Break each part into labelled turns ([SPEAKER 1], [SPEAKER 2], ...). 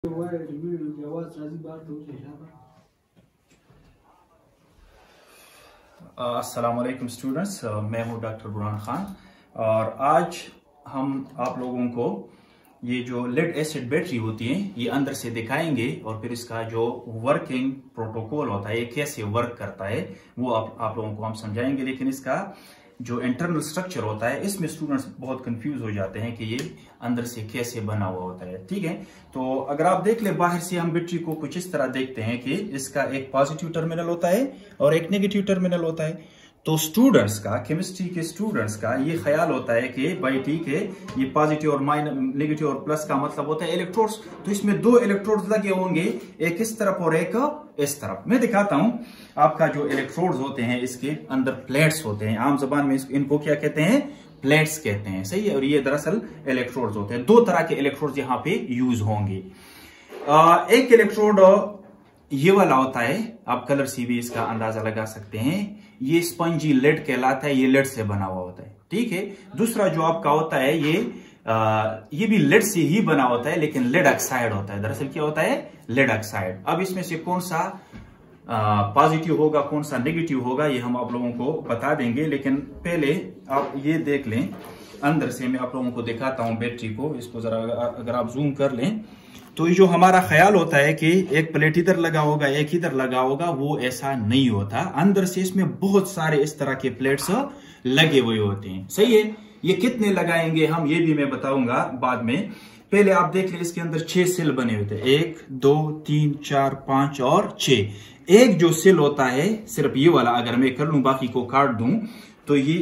[SPEAKER 1] अस्सलाम वालेकुम स्टूडेंट्स, मैं हूं डॉक्टर बुरहान खान और आज हम आप लोगों को ये जो लेड एसिड बैटरी होती है ये अंदर से दिखाएंगे और फिर इसका जो वर्किंग प्रोटोकॉल होता है ये कैसे वर्क करता है वो आप लोगों को हम समझाएंगे। लेकिन इसका जो इंटरनल स्ट्रक्चर होता है इसमें स्टूडेंट्स बहुत कंफ्यूज हो जाते हैं कि ये अंदर से कैसे बना हुआ होता है। ठीक है, तो अगर आप देख ले बाहर से हम बैटरी को कुछ इस तरह देखते हैं कि इसका एक पॉजिटिव टर्मिनल होता है और एक नेगेटिव टर्मिनल होता है। तो स्टूडेंट्स का, केमिस्ट्री के स्टूडेंट्स का ये ख्याल होता है कि भाई ठीक है ये पॉजिटिव और नेगेटिव और प्लस का मतलब होता है इलेक्ट्रोड्स, तो इसमें दो इलेक्ट्रोड्स लगे होंगे, एक इस तरफ और एक इस तरफ। मैं दिखाता हूं आपका जो इलेक्ट्रोड्स होते हैं इसके अंदर प्लेट्स होते हैं, आम जबान में इनको क्या कहते हैं, प्लेट्स कहते हैं। सही है, और ये दरअसल इलेक्ट्रोड्स होते हैं। दो तरह के इलेक्ट्रोड्स यहाँ पे यूज होंगे। एक इलेक्ट्रोड ये वाला होता है, आप कलर से भी इसका अंदाजा लगा सकते हैं, ये स्पंजी लेड कहलाता है, ये लेड से बना हुआ होता है। ठीक है, दूसरा जो आपका होता है ये भी लेड से ही बना होता है लेकिन लेड ऑक्साइड होता है। दरअसल क्या होता है, लेड ऑक्साइड। अब इसमें से कौन सा पॉजिटिव होगा कौन सा नेगेटिव होगा ये हम आप लोगों को बता देंगे, लेकिन पहले आप ये देख लें अंदर से। मैं आप लोगों को दिखाता हूं बैटरी को, इसको जरा अगर आप जूम कर लें तो ये जो हमारा ख्याल होता है कि एक प्लेट इधर लगा होगा एक इधर लगा होगा, वो ऐसा नहीं होता। अंदर से इसमें बहुत सारे इस तरह के प्लेट्स लगे हुए होते हैं। सही है, ये कितने लगाएंगे हम ये भी मैं बताऊंगा बाद में। पहले आप देख लें इसके अंदर 6 सेल बने होते हैं, 1 2 3 4 5 और 6। एक जो सेल होता है सिर्फ ये वाला, अगर मैं कर लूं बाकी को काट दूं तो ये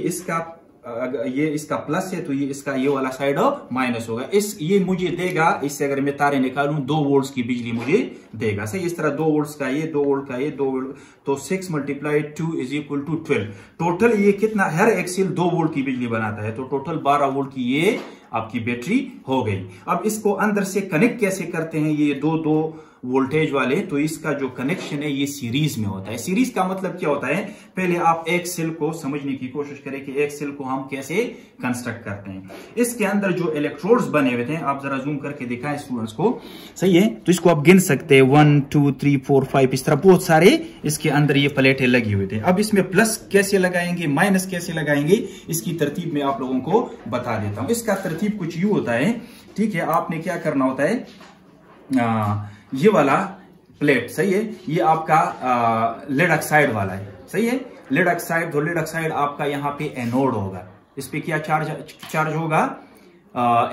[SPEAKER 1] इसका प्लस है तो ये इसका ये वाला साइड माइनस होगा। ये मुझे देगा, इससे अगर मैं तारे निकालूं 2 वोल्ट्स की बिजली मुझे देगा। सही, इस तरह 2 वोल्ट्स का ये 2 वोल्ट का ये 2 वोल्ट, तो 6 × 2 = 12। टोटल ये कितना, हर एक सेल 2 वोल्ट की बिजली बनाता है, तो टोटल 12 वोल्ट की ये आपकी बैटरी हो गई। अब इसको अंदर से कनेक्ट कैसे करते हैं ये दो वोल्टेज वाले, तो इसका जो कनेक्शन है ये सीरीज में होता है। सीरीज का मतलब क्या होता है, पहले आप एक सेल को समझने की कोशिश करें कि एक सेल को हम कैसे कंस्ट्रक्ट करते हैं। इसके अंदर जो इलेक्ट्रोड्स बने हुए थे, आप जरा जूम करके दिखाएं स्टूडेंट्स को। सही है, तो इसको आप गिन सकते हैं 1 2 3 4 5, इस तरह बहुत सारे इसके अंदर ये प्लेटें लगी हुई थे। अब इसमें प्लस कैसे लगाएंगे, माइनस कैसे लगाएंगे, इसकी तरतीब मैं आप लोगों को बता देता हूं। इसका तरतीब कुछ यूं होता है। ठीक है, आपने क्या करना होता है, ये वाला प्लेट, सही है, ये आपका लेड ऑक्साइड वाला है। सही है, लेड ऑक्साइड, तो लेड ऑक्साइड आपका यहाँ पे एनोड होगा। इस पे क्या चार्ज होगा,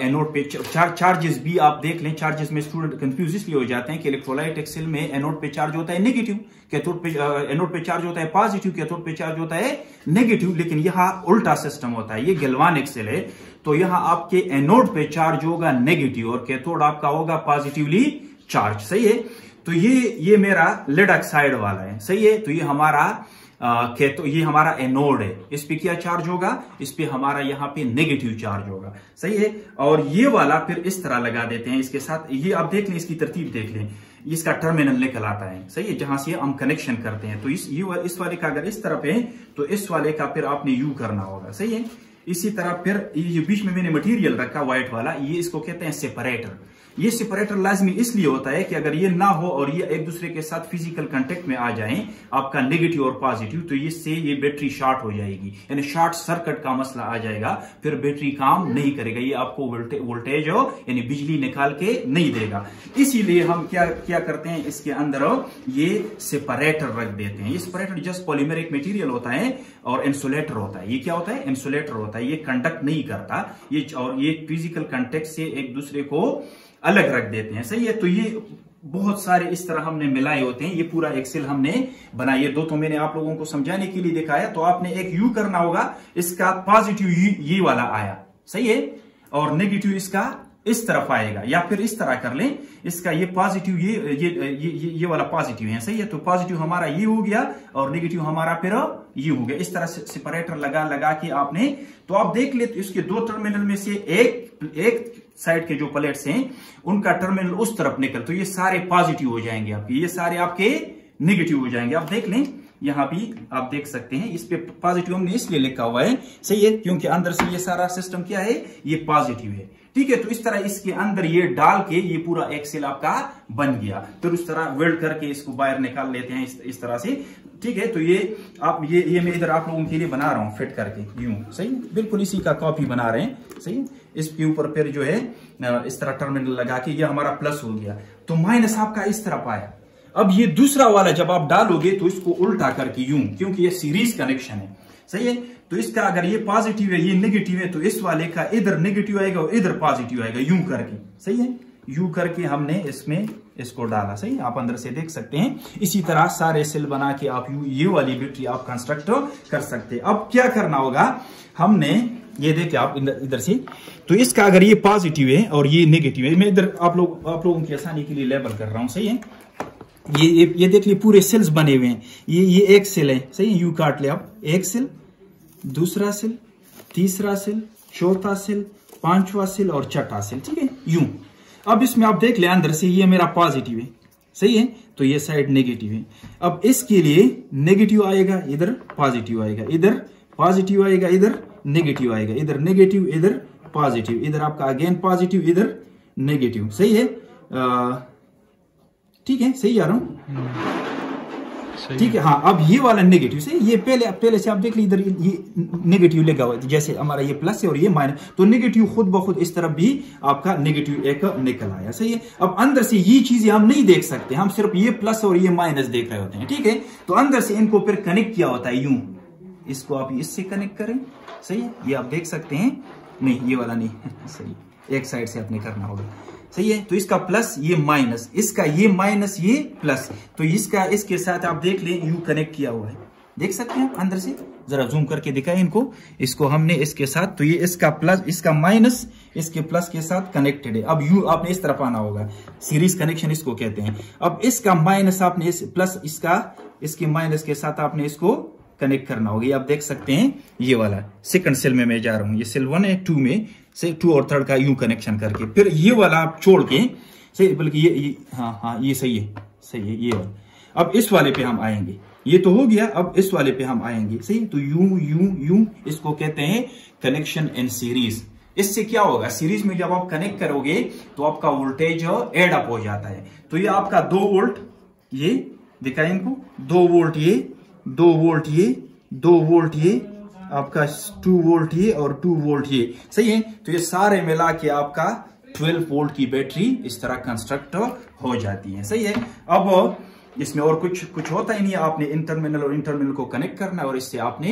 [SPEAKER 1] एनोड पे चार्जेस भी आप देख लें। चार्जेस में स्टूडेंट कंफ्यूज इसलिए हो जाते हैं कि इलेक्ट्रोलाइट एक सेल में एनोड पे चार्ज होता है नेगेटिव, कैथोड पे एनोड पे चार्ज होता है पॉजिटिव, कैथोड पे चार्ज होता है नेगेटिव। लेकिन यहाँ उल्टा सिस्टम होता है, ये गैल्वानिक सेल है, तो यहाँ आपके एनोड पे चार्ज होगा नेगेटिव और कैथोड आपका होगा पॉजिटिवली चार्ज। सही है, तो ये मेरा लेड ऑक्साइड वाला है। सही है, तो ये हमारा ये हमारा एनोड है, इस पे क्या चार्ज होगा, इस पे हमारा यहाँ पे नेगेटिव चार्ज होगा। सही है, और ये वाला फिर इस तरह लगा देते हैं इसके साथ। ये आप देख लें, इसकी तरतीब देख लें, इसका टर्मिनल निकल आता है। सही है, जहां से हम कनेक्शन करते हैं, तो इस वाले का अगर इस तरफ है तो इस वाले का फिर आपने यू करना होगा। सही है, इसी तरह फिर ये बीच में मैंने मटेरियल रखा व्हाइट वाला, ये इसको कहते हैं सेपरेटर। ये सेपरेटर लाजमी इसलिए होता है कि अगर ये ना हो और ये एक दूसरे के साथ फिजिकल कांटेक्ट में आ जाएं, आपका नेगेटिव और पॉजिटिव, तो इससे ये बैटरी शॉर्ट हो जाएगी, यानी शॉर्ट सर्किट का मसला आ जाएगा, फिर बैटरी काम नहीं करेगा, ये आपको वोल्टेज यानी बिजली निकाल के नहीं देगा। इसीलिए हम क्या करते हैं, इसके अंदर ये सेपरेटर रख देते हैं। ये सेपरेटर जस्ट पॉलीमेरिक मटेरियल होता है और इंसुलेटर होता है। ये क्या होता है, इंसुलेटर होता है, ये कंडक्ट नहीं करता, ये फिजिकल कांटेक्ट से एक दूसरे को अलग रख देते हैं। सही है, तो ये बहुत सारे इस तरह हमने मिलाए होते हैं, ये पूरा एक्सेल हमने बनाई है। 2 तो मैंने आप लोगों को समझाने के लिए दिखाया, तो आपने एक यू करना होगा, इसका पॉजिटिव ये वाला आया। सही है, और नेगेटिव इसका इस तरफ आएगा, या फिर इस तरह कर लें, इसका ये पॉजिटिव ये वाला पॉजिटिव है। सही है, तो पॉजिटिव हमारा ये हो गया और नेगेटिव हमारा फिर ये हो गया। इस तरह से सेपरेटर लगा के आपने, तो आप देख ले, तो इसके 2 टर्मिनल में से एक साइड के जो प्लेट्स हैं उनका टर्मिनल उस तरफ निकल, तो ये सारे पॉजिटिव हो जाएंगे आपके, ये सारे आपके नेगेटिव हो जाएंगे। आप देख लें, यहां भी आप देख सकते हैं, इस पे पॉजिटिव हमने इसलिए लिखा हुआ है। सही है, क्योंकि अंदर से ये सारा सिस्टम क्या है, ये पॉजिटिव है। ठीक है। तो इस तरह इसके अंदर ये डाल के ये पूरा एक सेल आपका बन गया। तो उस तरह वेल्ड करके इसको बाहर निकाल लेते हैं इस तरह से, ठीक है। तो ये आप ये मैं इधर आप लोगों के लिए बना रहा हूं फिट करके यूं, सही, बिल्कुल इसी का कॉपी बना रहे हैं, सही। इसके ऊपर फिर जो है इस तरह टर्मिनल लगा के ये हमारा प्लस हो गया, तो माइनस आपका इस तरफ आया। अब ये दूसरा वाला जब आप डालोगे तो इसको उल्टा करके यूं, क्योंकि ये सीरीज कनेक्शन है, सही है। तो इसका अगर ये पॉजिटिव है ये नेगेटिव है, तो इस वाले का इधर नेगेटिव आएगा और इधर पॉजिटिव आएगा, यूं करके, सही है। यूं करके हमने इसमें इसको डाला, सही, आप अंदर से देख सकते हैं। इसी तरह सारे सेल बना के आप ये वाली बैटरी आप कंस्ट्रक्ट कर सकते हैं। अब क्या करना होगा, हमने ये देखिए आप इधर से, तो इसका अगर ये पॉजिटिव है और ये नेगेटिव है, मैं इधर आप लोगों की आसानी के लिए लेबल कर रहा हूं, सही है। ये देख लिए पूरे सेल्स बने हुए हैं, ये एक सेल है, सही है। यू काट ले आप, एक सेल, दूसरा सेल, तीसरा सेल, चौथा सेल, पांचवा सेल और छठा सेल, ठीक है, यूं। अब इसमें आप देख ले अंदर से ये मेरा पॉजिटिव है, सही है, तो ये साइड नेगेटिव है। अब इसके लिए नेगेटिव आएगा, इधर पॉजिटिव आएगा, इधर पॉजिटिव आएगा, इधर नेगेटिव आएगा, इधर नेगेटिव, इधर पॉजिटिव, इधर आपका अगेन पॉजिटिव, इधर नेगेटिव, सही है, ठीक है, सही आ रहा हूं, ठीक है। हाँ, अब ये वाला नेगेटिव से, ये पहले से आप देख लीजिए, इधर ये नेगेटिव लगा हुआ है, जैसे हमारा ये प्लस है और ये माइनस, तो नेगेटिव खुद ब खुद इस तरफ भी आपका नेगेटिव एक निकल आया, सही है। अब अंदर से ये चीजें हम नहीं देख सकते, हम सिर्फ ये प्लस और ये माइनस देख रहे होते हैं, ठीक है। तो अंदर से इनको फिर कनेक्ट किया होता है यूं, इसको आप इससे कनेक्ट करें, सही है, ये आप देख सकते हैं, नहीं ये वाला नहीं सही, एक साइड से आपने करना होगा, सही है। तो इसका प्लस, ये माइनस, इसका ये माइनस, ये प्लस, तो इसका इसके साथ आप देख लें यू कनेक्ट किया हुआ है, देख सकते हैं अंदर से, जरा जूम करके दिखाएं इनको, इसको हमने इसके साथ, तो ये इसका प्लस, इसका माइनस इसके प्लस के साथ कनेक्टेड है। अब यू आपने इस तरफ आना होगा, सीरीज कनेक्शन इसको कहते हैं। अब इसका माइनस आपने इस प्लस इसके माइनस के साथ आपने इसको कनेक्ट करना होगा। ये आप देख सकते हैं, ये वाला सेकंड सेल में मैं जा रहा हूं, ये सेल 1 है, 2 में से 2 और 3 का यूं कनेक्शन करके, फिर ये वाला आप छोड़ के, सही, बल्कि ये हाँ ये सही है, सही है, ये वाला। अब इस वाले पे हम आएंगे, ये तो हो गया, अब इस वाले पे हम आएंगे, सही। तो यूं इसको कहते हैं कनेक्शन इन सीरीज। इससे क्या होगा, सीरीज में जब आप कनेक्ट करोगे तो आपका वोल्टेज एड अप हो जाता है। तो ये आपका 2 वोल्ट, ये दिखाएं इनको, 2 वोल्ट ये, 2 वोल्ट ये, 2 वोल्ट ये, आपका 2 वोल्ट ये और 2 वोल्ट ये, सही है। तो ये सारे मिला के आपका 12 वोल्ट की बैटरी इस तरह कंस्ट्रक्ट हो जाती है, सही है। अब इसमें और कुछ होता ही नहीं है, आपने इंटरमिनल और इंटरमिनल को कनेक्ट करना है और इससे आपने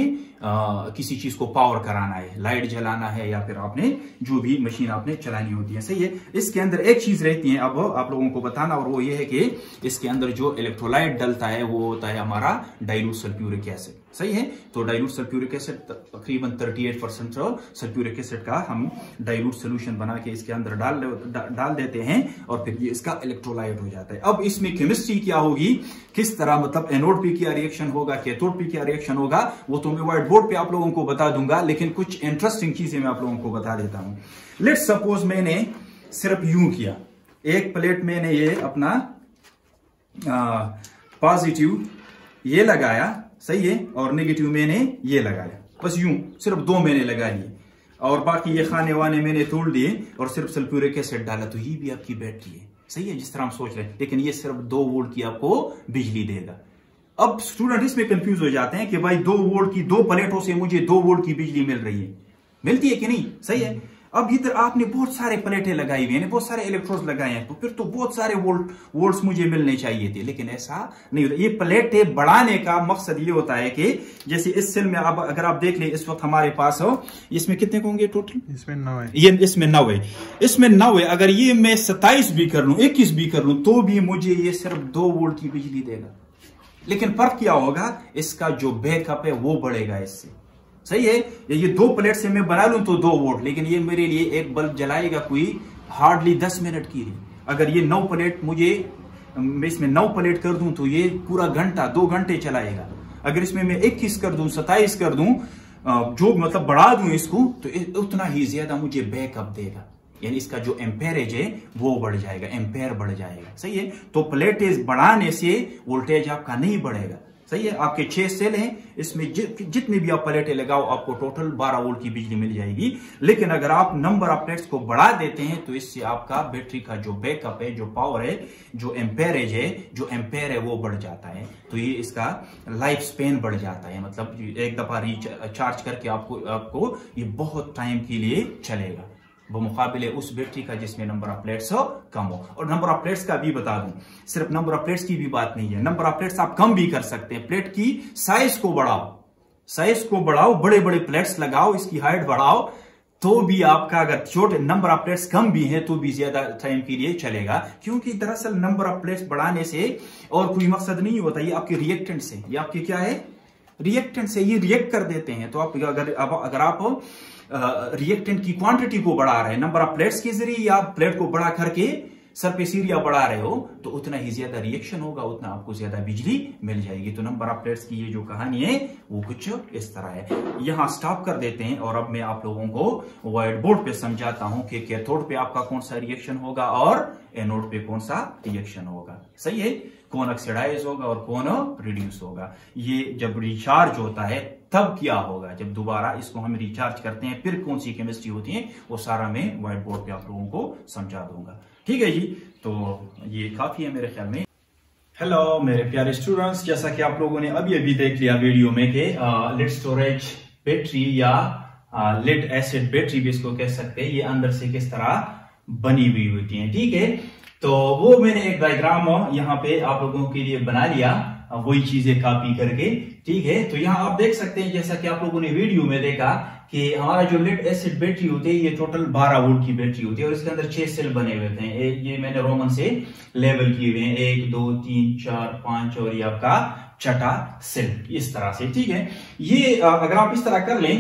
[SPEAKER 1] किसी चीज को पावर कराना है, लाइट जलाना है या फिर आपने जो भी मशीन आपने चलानी होती है, सही है। इसके अंदर एक चीज रहती है अब आप लोगों को बताना, और वो ये है कि इसके अंदर जो इलेक्ट्रोलाइट डलता है वो होता है हमारा डाइल्यूट सल्फ्यूरिक एसिड, सही है। तो डाइल्यूट सल्फ्यूरिक एसिड तकरीबन 38% सल्फ्यूरिक एसिड का हम डाइल्यूट सोल्यूशन बना के इसके अंदर डाल देते हैं और फिर ये इसका इलेक्ट्रोलाइट हो जाता है। अब इसमें केमिस्ट्री क्या होगी, किस तरह, मतलब एनोड पे क्या रिएक्शन होगा, कैथोड पे क्या रिएक्शन होगा, वो तो मैं व्हाइट बोर्ड पे आप लोगों को बता दूंगा, लेकिन कुछ इंटरेस्टिंग चीजें मैं आप लोगों को बता देता हूं। लेट्स सपोज मैंने सिर्फ यूं किया, एक प्लेट मैंने ये अपना पॉजिटिव ये लगाया, सही है, और नेगेटिव मैंने ये लगाया, बस यूं सिर्फ 2 मैंने लगा लिए, और बाकी ये खाने वाने मैंने तोड़ दिए और सिर्फ सल्फ्यूरिक एसिड डाला, तो ये भी आपकी बैटरी है, सही है, जिस तरह हम सोच रहे हैं। लेकिन ये सिर्फ 2 वोल्ट की आपको बिजली देगा। अब स्टूडेंट इसमें कंफ्यूज हो जाते हैं कि भाई 2 वोल्ट की 2 प्लेटों से मुझे 2 वोल्ट की बिजली मिल रही है, मिलती है कि नहीं, सही है। अब इधर आपने बहुत सारे प्लेटें लगाई हुई हैं, बहुत सारे इलेक्ट्रोड्स लगाए हैं, तो फिर तो बहुत सारे वोल्ट्स मुझे मिलने चाहिए थे, लेकिन ऐसा नहीं होता। ये प्लेटें बढ़ाने का मकसद ये होता है कि जैसे इस सेल में अब अगर आप देख लें, इस वक्त हमारे पास हो, इसमें कितने होंगे टोटल, इसमें 9 है, ये इसमें 9 है, इसमें 9 है। अगर ये मैं 27 भी कर लूं, 21 भी कर लूं, तो भी मुझे ये सिर्फ 2 वोल्ट की बिजली देगा। लेकिन फर्क क्या होगा, इसका जो बैकअप है वो बढ़ेगा इससे, सही है। ये 2 प्लेट से मैं बना लूं तो 2 वोल्ट, लेकिन ये मेरे लिए एक बल्ब जलाएगा कोई हार्डली 10 मिनट की है। अगर ये 9 प्लेट मैं इसमें 9 प्लेट कर दूं तो ये पूरा घंटा 2 घंटे चलाएगा। अगर इसमें मैं 21 कर दूं, 27 कर दूं, जो मतलब बढ़ा दूं इसको, तो उतना ही ज्यादा मुझे बैकअप देगा, यानी इसका जो एम्पेरेज है वो बढ़ जाएगा, एम्पेयर बढ़ जाएगा, सही है। तो प्लेटेज बढ़ाने से वोल्टेज आपका नहीं बढ़ेगा, सही है। आपके 6 सेल हैं, इसमें जितने भी आप प्लेटें लगाओ आपको टोटल 12 वोल्ट की बिजली मिल जाएगी। लेकिन अगर आप नंबर ऑफ प्लेट्स को बढ़ा देते हैं तो इससे आपका बैटरी का जो बैकअप है, जो पावर है, जो एम्पेरेज है, जो एम्पेयर है वो बढ़ जाता है। तो ये इसका लाइफ स्पेन बढ़ जाता है, मतलब एक दफा रिचार्ज करके आपको ये बहुत टाइम के लिए चलेगा, बमुकाबिले उस बैटरी का जिसमें नंबर ऑफ प्लेट्स हो कम हो। और नंबर ऑफ प्लेट्स का भी बता दूं, सिर्फ नंबर ऑफ प्लेट्स की भी बात नहीं है, नंबर ऑफ प्लेट्स आप कम भी कर सकते हैं। प्लेट की साइज को बढ़ाओ, बड़े बड़े प्लेट्स लगाओ, इसकी हाइट बढ़ाओ, तो भी आपका अगर छोटे नंबर ऑफ प्लेट्स कम भी है तो भी ज्यादा टाइम के लिए चलेगा। क्योंकि दरअसल नंबर ऑफ प्लेट्स बढ़ाने से और कोई मकसद नहीं होता, ये आपके रिएक्टेंट से, ये आपके क्या है, रिएक्टेंट से ये रिएक्ट कर देते हैं। तो आप अगर आप रिएक्टेंट की क्वांटिटी को बढ़ा रहे हैं नंबर ऑफ प्लेट्स के जरिए, या प्लेट को बढ़ा करके सरफेस एरिया बढ़ा रहे हो, तो उतना ही ज्यादा रिएक्शन होगा, उतना आपको ज्यादा बिजली मिल जाएगी। तो नंबर ऑफ प्लेट्स की ये जो कहानी है वो कुछ इस तरह है। यहां स्टॉप कर देते हैं और अब मैं आप लोगों को व्हाइट बोर्ड पे समझाता हूं कि कैथोड पे आपका कौन सा रिएक्शन होगा और एनोड पे कौन सा रिएक्शन होगा। सही है, कौन ऑक्सीडाइज होगा और कौन रिड्यूस होगा। ये जब रिचार्ज होता है तब क्या होगा, जब दोबारा इसको हम रिचार्ज करते हैं फिर कौन सी केमिस्ट्री होती है, वो सारा मैं व्हाइट बोर्ड पे आप लोगों को समझा दूंगा। ठीक है जी, तो ये काफी है मेरे ख्याल में। हेलो मेरे प्यारे स्टूडेंट्स, जैसा कि आप लोगों ने अभी देख लिया वीडियो में कि लिड स्टोरेज बैटरी या लिड एसिड बैटरी भी इसको कह सकते हैं, ये अंदर से किस तरह बनी हुई होती है। ठीक है, तो वो मैंने एक डायग्राम यहाँ पे आप लोगों के लिए बना लिया, वही चीजें कॉपी करके। ठीक है, तो यहाँ आप देख सकते हैं जैसा कि आप लोगों ने वीडियो में देखा कि हमारा जो लिड एसिड बैटरी होती है ये टोटल 12 वोल्ट की बैटरी होती है और इसके अंदर 6 सेल बने हुए थे। ये मैंने रोमन से लेवल किए हुए हैं, 1 2 3 4 5 और ये आपका छठा सेल इस तरह से। ठीक है, ये अगर आप इस तरह कर लें,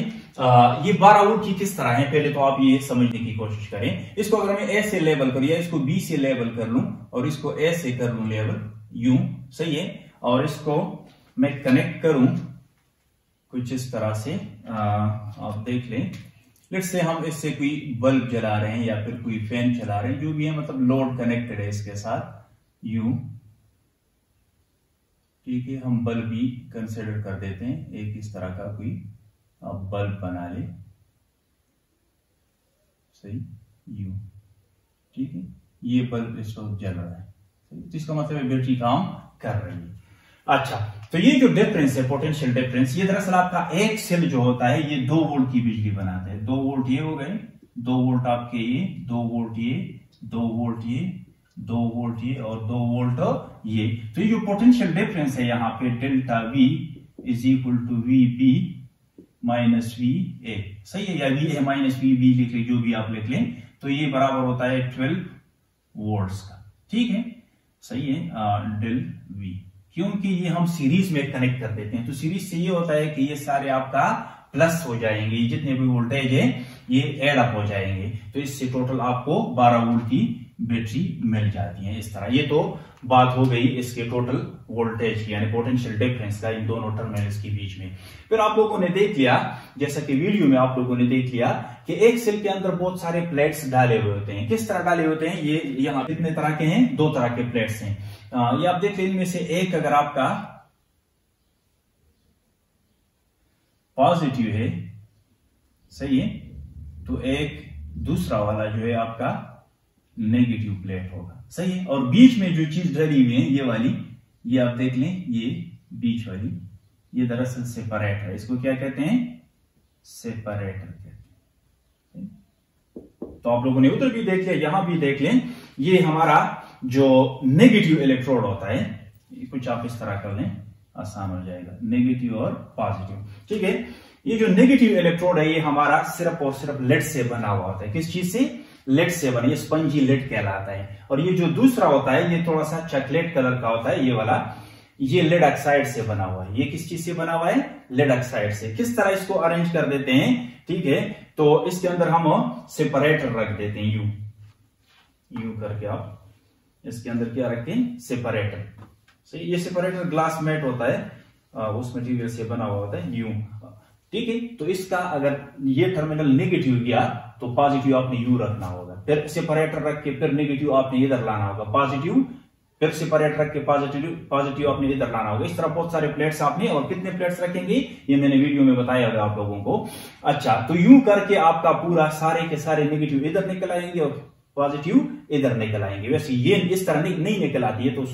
[SPEAKER 1] ये 12 वोल्ट की किस तरह है पहले तो आप ये समझने की कोशिश करें। इसको अगर मैं ए से लेवल करूं या इसको बी से लेवल कर लूं और इसको ए से कर लूं लेवल यूं, सही है, और इसको मैं कनेक्ट करूं कुछ इस तरह से, आप देख लें, लेट्स से हम इससे कोई बल्ब जला रहे हैं या फिर कोई फैन चला रहे हैं, जो भी है, मतलब लोड कनेक्टेड है इसके साथ यूं। ठीक है, हम बल्ब भी कंसिडर कर देते हैं, एक इस तरह का कोई बल्ब बना ले, सही यूं। ठीक है, ये बल्ब इस वक्त जल रहा है, तो इसका मतलब है बैटरी काम कर रही है। अच्छा, तो ये जो डिफरेंस है, पोटेंशियल डिफरेंस, ये दरअसल आपका एक सेल जो होता है ये 2 वोल्ट की बिजली बनाता है। 2 वोल्ट ये हो गए, 2 वोल्ट आपके ये, 2 वोल्ट ये, 2 वोल्ट ये, 2 वोल्ट ये और 2 वोल्ट ये। तो ये जो पोटेंशियल डिफरेंस है यहाँ पे delta V is equal to VB minus VA, सही है, या V है माइनस VB लिख लें, जो भी आप लिख लें, तो ये बराबर होता है 12 वोल्ट्स का। ठीक है, सही है, डेल V, क्योंकि ये हम सीरीज में कनेक्ट कर देते हैं, तो सीरीज से ये होता है कि ये सारे आपका प्लस हो जाएंगे, जितने भी वोल्टेज है ये एड अप हो जाएंगे, तो इससे टोटल आपको 12 वोल्ट की बैटरी मिल जाती है इस तरह। ये तो बात हो गई इसके टोटल वोल्टेज की, यानी पोटेंशियल डिफरेंस का इन दोनों टर्मिनल्स के बीच में। फिर आप लोगों ने देख लिया, जैसा कि वीडियो में आप लोगों ने देख लिया कि एक सेल के अंदर बहुत सारे प्लेट्स डाले हुए होते हैं। किस तरह डाले होते हैं, ये यहाँ कितने तरह के हैं, 2 तरह के प्लेट्स हैं। ये आप देख लें, इनमें से एक अगर आपका पॉजिटिव है, सही है, तो एक दूसरा वाला जो है आपका नेगेटिव प्लेट होगा, सही है। और बीच में जो चीज डली हुई है ये वाली, ये आप देख लें, ये बीच वाली, ये दरअसल सेपरेटर है, इसको क्या कहते हैं, सेपरेटर कहते हैं। तो आप लोगों ने उधर भी देख लिया, यहां भी देख लें, ये हमारा जो नेगेटिव इलेक्ट्रोड होता है, कुछ आप इस तरह कर लें, आसान हो जाएगा, नेगेटिव और पॉजिटिव। ठीक है, ये जो नेगेटिव इलेक्ट्रोड है ये हमारा सिर्फ और सिर्फ लेड से बना हुआ होता है। किस चीज से, लेड से बना, ये स्पंजी लेड कहलाता है। और ये जो दूसरा होता है ये थोड़ा सा चॉकलेट कलर का होता है, ये वाला, ये लेड ऑक्साइड से बना हुआ है। ये किस चीज से बना हुआ है, लेड ऑक्साइड से। किस तरह इसको अरेंज कर देते हैं, ठीक है, तो इसके अंदर हम सेपरेटर रख देते हैं, यू करके आप इसके अंदर क्या रखते हैं, सेपरेटर। सही, ये सेपरेटर ग्लास मेट होता है, उस मटेरियल से बना हुआ होता है, यूं। ठीक है, तो इसका अगर ये टर्मिनल नेगेटिव गया तो पॉजिटिव आपने यू रखना होगा, फिर सेपरेटर रख के फिर नेगेटिव आपने इधर लाना होगा, पॉजिटिव फिर सेपरेट रख के पॉजिटिव आपने इधर लाना होगा। इस तरह बहुत सारे प्लेट्स आपने, और कितने प्लेट्स रखेंगे ये मैंने वीडियो में बताया होगा आप लोगों को। अच्छा, तो यूं करके आपका पूरा सारे के सारे नेगेटिव इधर निकल आएंगे और पॉजिटिव इधर निकल आएंगे। वैसे ये इस तरह नहीं निकल आती है, तो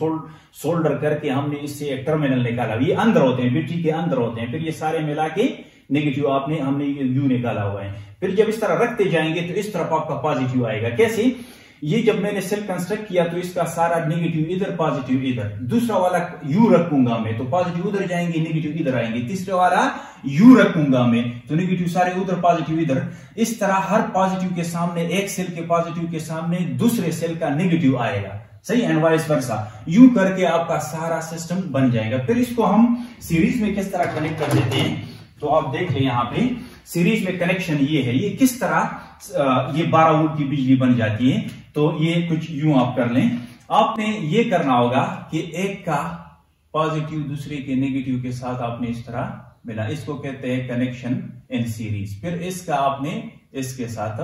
[SPEAKER 1] सोल्डर करके हमने इससे एक टर्मिनल निकाला। ये अंदर होते हैं, बैटरी के अंदर होते हैं। फिर ये सारे मिला के नेगेटिव हमने यू निकाला हुआ है। फिर जब इस तरह रखते जाएंगे तो इस तरफ आपका पॉजिटिव आएगा। कैसे? ये जब मैंने सेल कंस्ट्रक्ट किया तो इसका सारा नेगेटिव इधर, पॉजिटिव इधर। दूसरा वाला यू रखूंगा मैं तो पॉजिटिव उधर जाएंगे, नेगेटिव इधर आएंगे। तीसरे वाला यू रखूंगा मैं तो नेगेटिव सारे उधर, पॉजिटिव इधर। इस तरह हर पॉजिटिव के सामने, एक सेल के पॉजिटिव के सामने दूसरे सेल का नेगेटिव आएगा। सही, एंड वाइस वर्सा। यू करके आपका सारा सिस्टम बन जाएगा। फिर इसको हम सीरीज में किस तरह कनेक्ट कर देते हैं तो आप देख लें यहाँ पे सीरीज में कनेक्शन ये है। ये किस तरह ये 12 वोल्ट की बिजली बन जाती है। तो ये कुछ यूं आप कर लें। आपने ये करना होगा कि एक का पॉजिटिव दूसरे के नेगेटिव के साथ आपने इस तरह मिला, इसको कहते हैं कनेक्शन इन सीरीज। फिर इसका आपने इसके साथ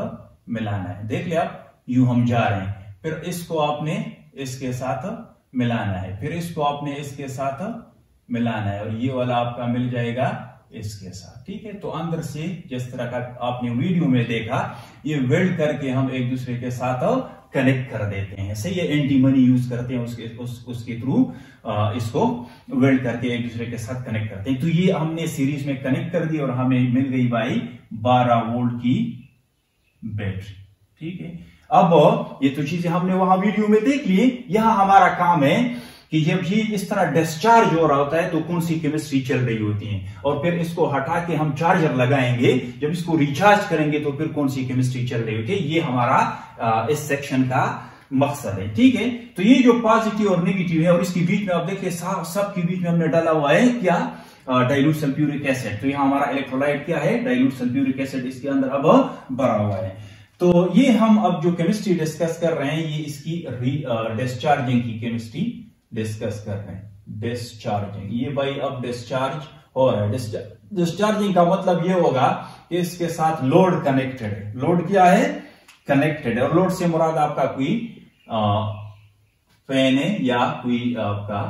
[SPEAKER 1] मिलाना है। देख लिया आप, यूं हम जा रहे हैं। फिर इसको आपने इसके साथ मिलाना है, फिर इसको आपने इसके साथ मिलाना है, और ये वाला आपका मिल जाएगा इसके साथ। ठीक है, तो अंदर से जिस तरह का आपने वीडियो में देखा, ये वेल्ड करके हम एक दूसरे के साथ कनेक्ट कर देते हैं। सही है, एंटी मनी यूज करते हैं उसके थ्रू इसको वेल्ड करके एक दूसरे के साथ कनेक्ट करते हैं। तो ये हमने सीरीज में कनेक्ट कर दी और हमें मिल गई भाई 12 वोल्ट की बैटरी। ठीक है, अब ये तो चीजें हमने वहां वीडियो में देख ली। यहां हमारा काम है कि जब ये इस तरह डिस्चार्ज हो रहा होता है तो कौन सी केमिस्ट्री चल रही होती है, और फिर इसको हटा के हम चार्जर लगाएंगे, जब इसको रिचार्ज करेंगे तो फिर कौन सी केमिस्ट्री चल रही होती है। ये हमारा इस सेक्शन का मकसद है। ठीक है, तो ये जो पॉजिटिव और नेगेटिव है, और इसके बीच में आप देखिए सबके बीच में हमने डाला हुआ है क्या, डाइल्यूट सल्फ्यूरिक एसिड। तो यहाँ हमारा इलेक्ट्रोलाइट क्या है, डाइल्यूट सल्फ्यूरिक एसिड इसके अंदर अब भरा हुआ है। तो ये हम अब जो केमिस्ट्री डिस्कस कर रहे हैं, ये इसकी डिस्चार्जिंग की केमिस्ट्री डिस्कस कर रहे हैं। डिस्चार्जिंग, ये भाई अब डिस्चार्ज हो रहा है। डिस्चार्जिंग का मतलब ये होगा कि इसके साथ लोड कनेक्टेड है। लोड क्या है, कनेक्टेड है। और लोड से मुराद आपका कोई फैन है या कोई आपका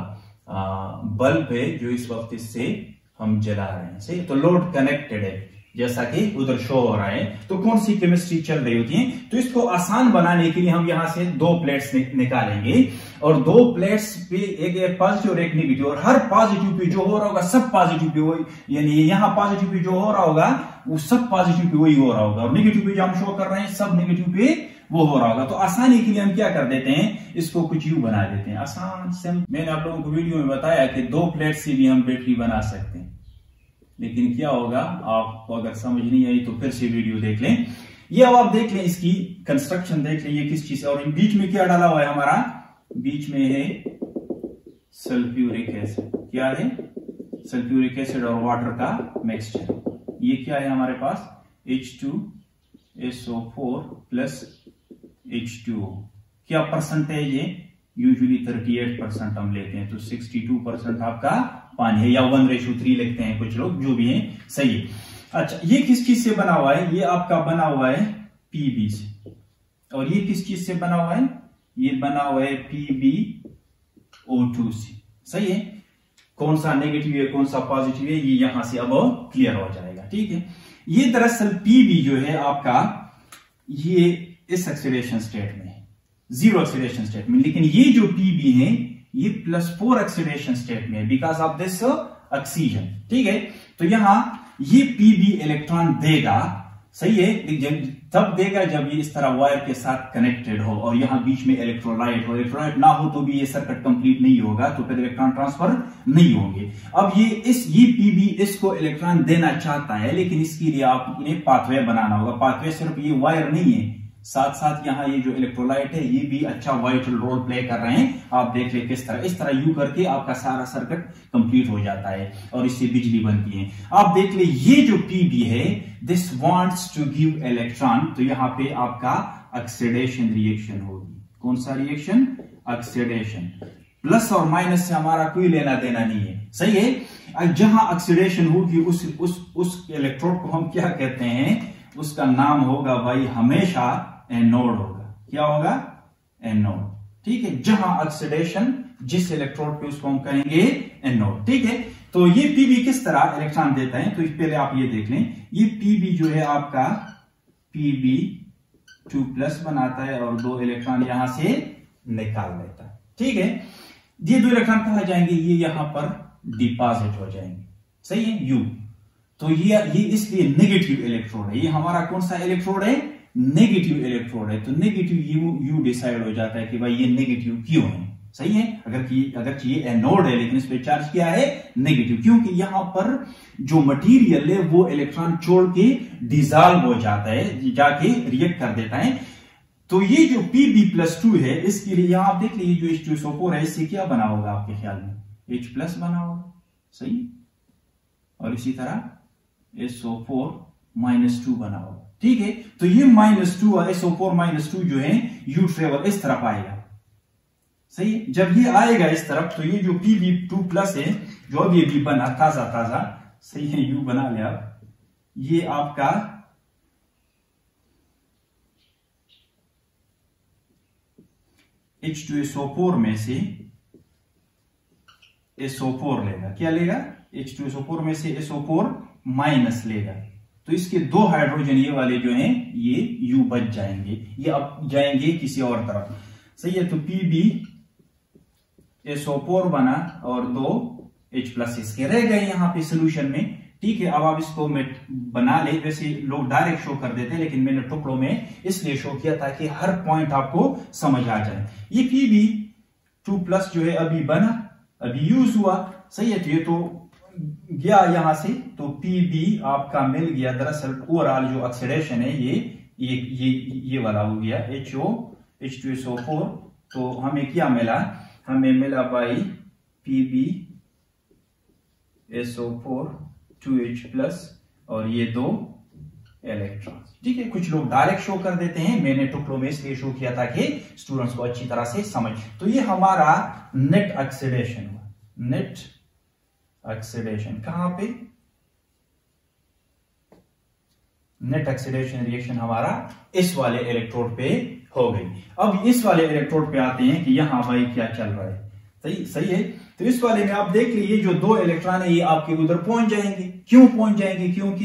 [SPEAKER 1] बल्ब है जो इस वक्त इससे हम जला रहे हैं। सही, तो लोड कनेक्टेड है जैसा कि उधर शो हो रहा है। तो कौन सी केमिस्ट्री चल रही होती है, तो इसको आसान बनाने के लिए हम यहां से 2 प्लेट्स निकालेंगे, और 2 प्लेट्स पे एक पॉजिटिव और एक नेगेटिव, और हर पॉजिटिव पे जो हो रहा होगा सब पॉजिटिव पे वही, यानी यहां पॉजिटिव पे जो हो रहा होगा वो सब पॉजिटिव पे वही हो रहा होगा, और नेगेटिव पे जो हम शो कर रहे हैं सब नेगेटिव पे वो हो रहा होगा। तो आसानी के लिए हम क्या कर देते हैं, इसको कुछ यूं बना देते हैं, आसान सिंपल। मैंने आप लोगों को वीडियो में बताया कि 2 प्लेट से भी हम बैटरी बना सकते हैं, लेकिन क्या होगा, आपको अगर समझ नहीं आई तो फिर से वीडियो देख लें। ये अब आप देख लें, इसकी कंस्ट्रक्शन देख लें, ये किस चीज है। और बीच में क्या डाला हुआ है हमारा, बीच में है सल्फ्यूरिक एसिड। क्या है, सल्फ्यूरिक एसिड और वाटर का मिक्सचर। ये क्या है हमारे पास, H2SO4 प्लस H2O। क्या परसेंटेज है, यूजुअली 38% हम लेते हैं, तो 62% आपका पानी है, या 1:3 लिखते हैं कुछ लोग, जो भी है सही है। अच्छा, ये किस चीज से बना हुआ है, ये आपका बना हुआ है PB से, और ये किस चीज से बना हुआ है, ये बना हुआ है PbO2 से। सही है, कौन सा नेगेटिव है कौन सा पॉजिटिव है ये यहां से अब क्लियर हो जाएगा। ठीक है, ये दरअसल Pb जो है आपका, ये इस एक्सीलरेशन स्टेट में है, 0 एक्सीलरेशन स्टेट में, लेकिन ये जो Pb है ये +4 एक्सीलरेशन स्टेट में है, बिकॉज ऑफ दिस ऑक्सीजन। ठीक है, तो यहां ये Pb इलेक्ट्रॉन देगा। सही है, तब देगा जब ये इस तरह वायर के साथ कनेक्टेड हो, और यहां बीच में इलेक्ट्रोलाइट हो। इलेक्ट्रोलाइट ना हो तो भी ये सर्किट कंप्लीट नहीं होगा, तो फिर इलेक्ट्रॉन ट्रांसफर नहीं होंगे। अब ये Pb इसको इलेक्ट्रॉन देना चाहता है, लेकिन इसके लिए आपने पाथवे बनाना होगा। पाथवे सिर्फ ये वायर नहीं है, साथ साथ यहाँ ये जो इलेक्ट्रोलाइट है ये भी अच्छा वाइटल रोल प्ले कर रहे हैं। आप देख ले किस तरह, इस तरह यू करके आपका सारा सर्किट कंप्लीट हो जाता है और इससे बिजली बनती है। आप देख ले, ये जो Pb है, this wants to give electron, तो यहाँ पे आपका ऑक्सीडेशन रिएक्शन होगी। कौन सा रिएक्शन, ऑक्सीडेशन। प्लस और माइनस से हमारा कोई लेना देना नहीं है। सही है, जहां ऑक्सीडेशन होगी उस इलेक्ट्रोड को हम क्या कहते हैं, उसका नाम होगा भाई हमेशा एनोड होगा। क्या होगा, एनोड। ठीक है, जहां ऑक्सीडेशन जिस इलेक्ट्रोड पे उसको हम कहेंगे एनोड, ठीक है। तो ये पीबी किस तरह इलेक्ट्रॉन देता है, तो पहले आप ये देख लें, ये पीबी जो है आपका Pb2+ बनाता है और 2 इलेक्ट्रॉन यहां से निकाल देता है, ठीक है। ये 2 इलेक्ट्रॉन कहां जाएंगे, ये यहां पर डिपॉजिट हो जाएंगे, सही है, यू। तो ये इसलिए नेगेटिव इलेक्ट्रोड है, ये हमारा कौन सा इलेक्ट्रोड है, नेगेटिव इलेक्ट्रोड है। तो नेगेटिव यू डिसाइड हो जाता है कि भाई ये नेगेटिव क्यों है, सही है। अगर ये एनोड है लेकिन इस पे चार्ज क्या है, नेगेटिव, क्योंकि यहां पर जो मटेरियल है वो इलेक्ट्रॉन छोड़ के डिजॉल्व हो जाता है, जाके रिएक्ट कर देता है। तो ये जो Pb+2 है, इसके लिए यहां आप देख लीजिए, जो H2SO4 है, इससे क्या बना होगा आपके ख्याल में, H+ बना होगा, सही। और इसी तरह SO4-2 बना होगा, ठीक है। तो ये -2 और SO4-2 जो है यू ट्रेवल इस तरफ आएगा, सही है। जब ये आएगा इस तरफ, तो ये जो Pb2+ है, जो अब ये भी बना ताजा, सही है, यू बना लिया, ये आपका H2SO4 में से SO4 लेगा, क्या लेगा, H2SO4 में से SO4- लेगा। तो इसके 2 हाइड्रोजन ये वाले जो हैं ये यू बच जाएंगे, ये अब जाएंगे किसी और तरफ, सही है। तो PbSO4 बना और 2 H+ इसके रह गए यहाँ पे सोल्यूशन में, ठीक है। अब आप इसको बना ले, वैसे लोग डायरेक्ट शो कर देते हैं, लेकिन मैंने टुकड़ों में इसलिए शो किया ताकि हर पॉइंट आपको समझ आ जाए। ये Pb2+ जो है अभी बना, अभी यूज हुआ, सही है। तो ये तो गया यहां से, तो Pb आपका मिल गया, दरअसल ओवरऑल जो ऑक्सीडेशन है ये वाला हो गया H2SO4। तो हमें क्या मिला, हमें मिला बाई PbSO4 2H+ और ये 2 इलेक्ट्रॉन, ठीक है। कुछ लोग डायरेक्ट शो कर देते हैं, मैंने टुकड़ों में इसलिए शो किया ताकि स्टूडेंट्स को अच्छी तरह से समझ। तो ये हमारा नेट ऑक्सीडेशन हुआ, नेट ऑक्सीडेशन कहां पे, नेट ऑक्सीडेशन रिएक्शन हमारा इस वाले इलेक्ट्रोड पे हो गई। अब इस वाले इलेक्ट्रोड पे आते हैं कि यहां भाई क्या चल रहा है, सही है। तो इस वाले में आप देख लीजिए, जो 2 इलेक्ट्रॉन है ये आपके उधर पहुंच जाएंगे। क्यों पहुंच जाएंगे, क्योंकि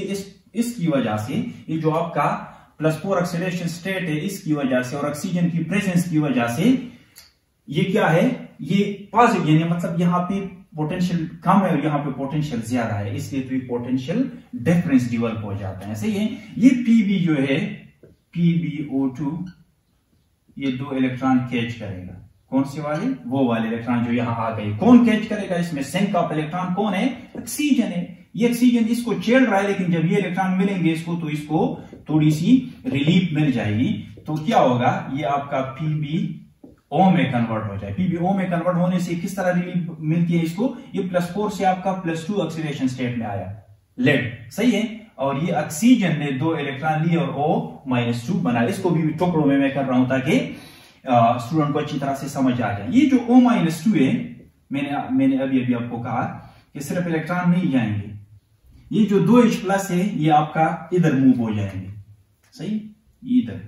[SPEAKER 1] इसकी वजह से, ये जो आपका +4 ऑक्सीडेशन स्टेट है, इसकी वजह से और ऑक्सीजन की प्रेजेंस की वजह से ये क्या है, ये पॉजिटिव, यानी मतलब यहां पे पोटेंशियल कम है और यहां पे पोटेंशियल ज्यादा है, इसलिए तो ये पोटेंशियल डिफरेंस डेवलप हो जाता है, सही है। ये Pb जो है PbO2, ये 2 इलेक्ट्रॉन कैच करेगा, कौन से वाले, वो वाले इलेक्ट्रॉन जो यहां आ गए। कौन कैच करेगा, इसमें सिंक ऑफ इलेक्ट्रॉन कौन है, ऑक्सीजन है। ये ऑक्सीजन इसको छेड़ रहा है, लेकिन जब ये इलेक्ट्रॉन मिलेंगे इसको, तो इसको थोड़ी सी रिलीफ मिल जाएगी। तो क्या होगा, ये आपका PbO में कन्वर्ट हो जाए। PbO में कन्वर्ट होने से किस तरह रिलीफ मिलती है इसको, ये +4 से आपका +2 ऑक्सीडेशन स्टेट में आया, लेड, सही है। और ये ऑक्सीजन ने 2 इलेक्ट्रॉन लिए और O-2 बना। इसको भी टुकड़ों में मैं कर रहा हूं ताकि स्टूडेंट को अच्छी तरह से समझ आ जाए। ये जो O-2 है, मैंने अभी आपको कहा कि सिर्फ इलेक्ट्रॉन नहीं जाएंगे, ये जो 2H+ है ये आपका इधर मूव हो जाएंगे, सही, इधर।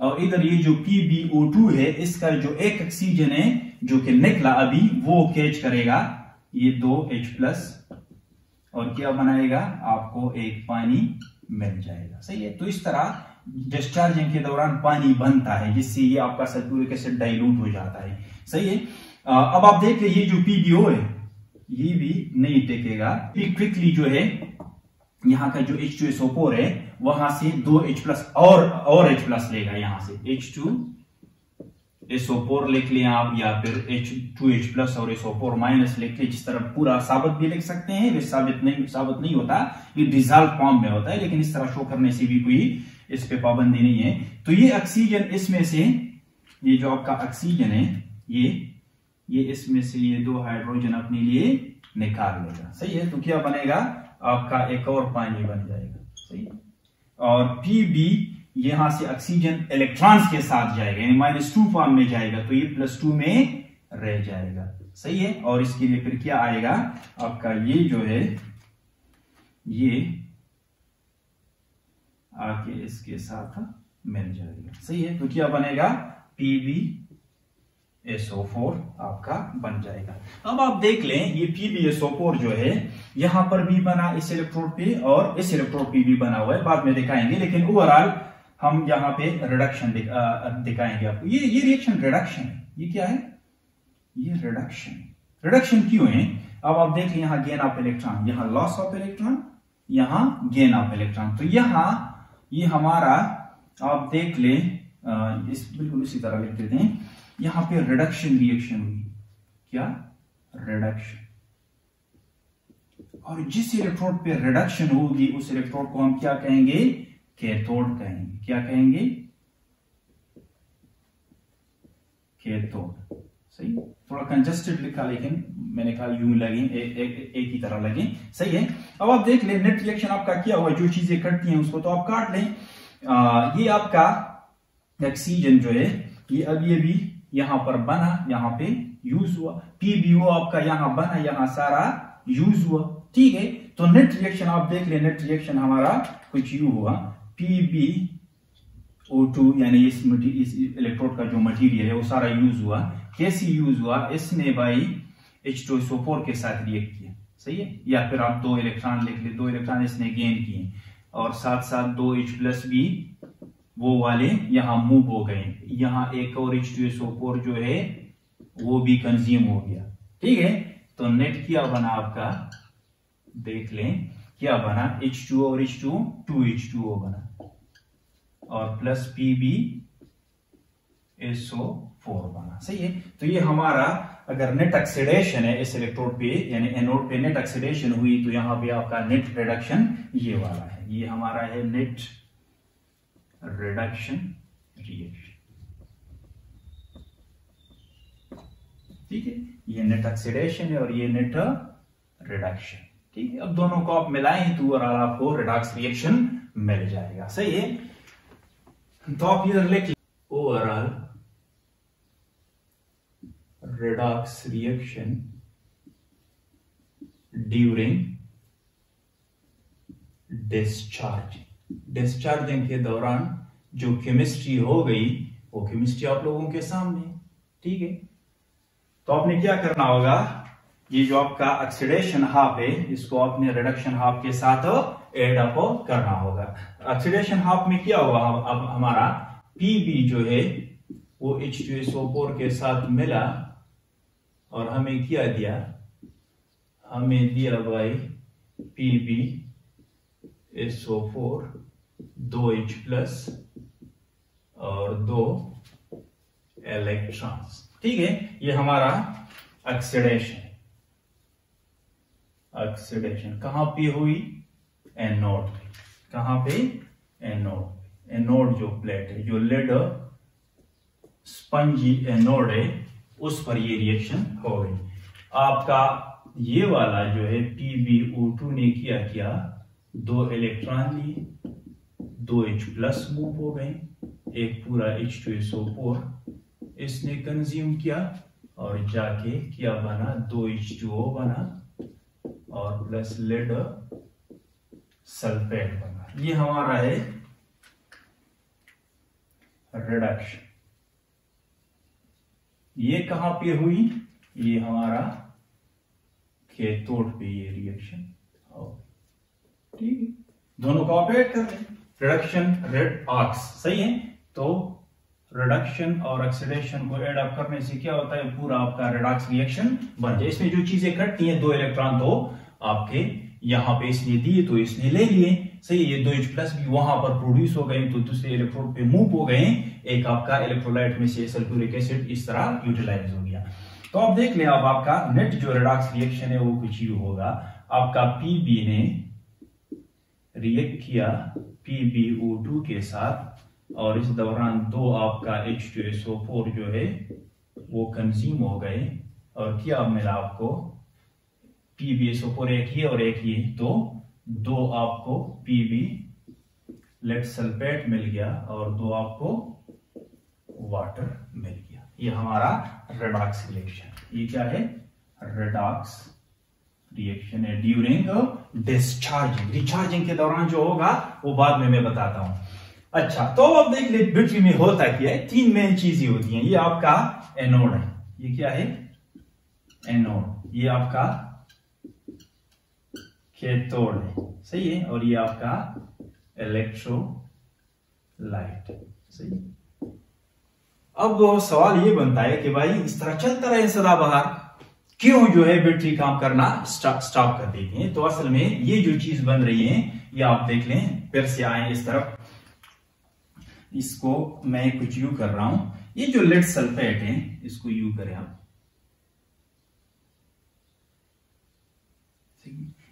[SPEAKER 1] और इधर ये जो PbO2 है, इसका जो एक ऑक्सीजन है जो कि निकला अभी, वो कैच करेगा ये 2H+ और क्या बनाएगा, आपको एक पानी मिल जाएगा, सही है। तो इस तरह डिस्चार्जिंग के दौरान पानी बनता है, जिससे ये आपका सल्फ्यूरिक एसिड डाइल्यूट हो जाता है, सही है। अब आप देख लीजिए, जो PbO है ये भी नहीं टिकेगा, क्विकली जो है यहां का जो H2SO4 है वहां से 2H+ और H+ लेगा, यहां से H2SO4 लिख लिया आप, या फिर 2H+ और SO4- लिख लिया, जिस तरह पूरा साबित भी लिख सकते हैं। वैसे साबित नहीं होता, ये डिजॉल्व फॉर्म में होता है, लेकिन इस तरह शो करने से भी कोई इस पे पाबंदी नहीं है। तो ये ऑक्सीजन इसमें से, ये जो आपका ऑक्सीजन है, ये इसमें से ये 2 हाइड्रोजन अपने लिए निकाल लेगा, सही है। तो क्या बनेगा, आपका एक और पानी बन जाएगा, सही। और Pb यहां से ऑक्सीजन इलेक्ट्रॉन्स के साथ जाएगा, यानी -2 फॉर्म में जाएगा, तो ये +2 में रह जाएगा, सही है। और इसके लिए फिर क्या आएगा, आपका ये जो है ये आके इसके साथ मिल जाएगा, सही है। तो क्या बनेगा, Pb SO4 आपका बन जाएगा। अब आप देख लें ये PbSO4 जो है यहां पर भी बना इस इलेक्ट्रोड पे और इस इलेक्ट्रोड पे भी बना हुआ है, बाद में दिखाएंगे, लेकिन ओवरऑल हम यहाँ पे रिडक्शन दिखाएंगे आपको। ये रिएक्शन रिडक्शन है। ये क्या है? ये रिडक्शन क्यों है? अब आप देख लें यहाँ गेन ऑफ इलेक्ट्रॉन, यहाँ लॉस ऑफ इलेक्ट्रॉन, यहाँ गेन ऑफ इलेक्ट्रॉन। तो यहाँ ये हमारा आप देख लें इस बिल्कुल इसी तरह लिख देते हैं, यहां पे रिडक्शन रिएक्शन हुई। क्या? रिडक्शन। और जिस इलेक्ट्रोड पे रिडक्शन होगी उस इलेक्ट्रोड को हम क्या कहेंगे? कैथोड कहेंगे। क्या कहेंगे? कैथोड। सही, थोड़ा कंजस्टेड लिखा लेकिन मैंने कहा यूं लगे, एक ही तरह लगे। सही है। अब आप देख लें नेट रिएक्शन आपका क्या हुआ, जो चीजें कटती हैं उसको तो आप काट लें। ये आपका ऑक्सीजन जो है ये अब ये भी यहां पर बना, यहां पे यूज हुआ। PbO आपका यहां बना, यहां सारा यूज हुआ। ठीक है, तो नेट रिएक्शन आप देख ले, नेट रिएक्शन हमारा कुछ यू हुआ। PbO2 यानी इस इलेक्ट्रोड का जो मटेरियल है वो सारा यूज हुआ। कैसे यूज हुआ? इसने भाई H2SO4 के साथ रिएक्ट किया। सही है, या फिर आप 2 इलेक्ट्रॉन लिख ले, 2 इलेक्ट्रॉन इसने गेन किए और साथ साथ 2 H+ भी वो वाले यहां मूव हो गए। यहां एक और H2SO4 जो है वो भी कंज्यूम हो गया। ठीक है, तो नेट क्या बना आपका? देख लें क्या बना? H2 और H2 2H2O बना और प्लस PbSO4 बना। सही है, तो ये हमारा अगर नेट ऑक्सीडेशन है इस इलेक्ट्रोड पे यानी एनोड पे नेट ऑक्सीडेशन हुई तो यहां पे आपका नेट रिडक्शन ये वाला है। ये हमारा है नेट रिडक्शन रिएक्शन। ठीक है, ये नेट ऑक्सीडेशन है और ये नेट रिडक्शन। ठीक है, अब दोनों को आप मिलाएं तो और आपको रिडॉक्स रिएक्शन मिल जाएगा। सही है, तो आप इधर लिख overall redox reaction during discharging के दौरान जो केमिस्ट्री हो गई वो केमिस्ट्री आप लोगों के सामने। ठीक है, तो आपने क्या करना होगा, ये जो आपका ऑक्सीडेशन हाफ है इसको आपने रिडक्शन हाफ के साथ एड अप करना होगा। ऑक्सीडेशन हाफ में क्या हुआ? अब हमारा Pb जो है वो H2SO4 के साथ मिला और हमें क्या दिया? हमें दिया भाई PbSO4 2H+ और 2 इलेक्ट्रॉन्स। ठीक है, ये हमारा ऑक्सीडेशन। ऑक्सीडेशन कहां पे हुई? एनोड पे। कहां पे? एनोड। एनोड जो प्लेट है, जो लेड स्पंजी एनोड है उस पर ये रिएक्शन हो गई। आपका ये वाला जो है PbO2 ने किया 2 इलेक्ट्रॉन लिए, 2H+ मूव हो गए, एक पूरा H2SO4 इसने कंज्यूम किया और जाके क्या बना? 2H2O बना और प्लस लेड सल्फेट बना। ये हमारा है रिडक्शन। ये कहां पे हुई? ये हमारा कैथोड पे ये रिएक्शन हो। ठीक है, दोनों को आप ऐड कर लें। Reduction redox. सही है, तो रिडक्शन और ऑक्सीडेशन को एड अप करने से क्या होता है? पूरा आपका रिडॉक्स रिएक्शन बन जाए। इसमें जो चीजें कटती हैं, 2 इलेक्ट्रॉन तो आपके यहां पे इसने दिए तो इसने ले लिए। सही, ये 2H+ भी वहां पर प्रोड्यूस हो गए तो दूसरे इलेक्ट्रोड पे मूव हो गए। एक आपका इलेक्ट्रोलाइट में से सल्फ्यूरिक एसिड इस तरह यूटिलाइज हो गया। तो आप देख लें, अब आपका नेट जो रिडॉक्स रिएक्शन है वो कुछ यू होगा। आपका Pb ने रिएक्ट किया PbO2 के साथ और इस दौरान 2 आपका H2SO4 जो है वो कंज्यूम हो गए और क्या मिला आपको? PbSO4 एक ही और एक ही, तो 2 आपको Pb लेड सल्फेट मिल गया और 2 आपको वाटर मिल गया। ये हमारा रिडॉक्स रिएक्शन। ये क्या है? रिडॉक्स रिएक्शन है ड्यूरिंग डिस्चार्जिंग। डिस्चार्जिंग के दौरान जो होगा वो बाद में मैं बताता हूं। अच्छा, तो अब देख ले बैटरी में होता क्या है? 3 मेन चीजें होती हैं। ये आपका एनोड है, ये क्या है, एनोड, ये आपका कैथोड है, सही है, और ये आपका इलेक्ट्रोलाइट, सही। अब सवाल ये बनता है कि भाई इस तरह चलता रहे सदाबहार, क्यों जो है बैटरी काम करना स्टॉप कर देती है। तो असल में ये जो चीज बन रही है, ये आप देख लें, फिर से आए इस तरफ, इसको मैं कुछ यू कर रहा हूं, ये जो लेड सल्फेट है इसको यू करें आप,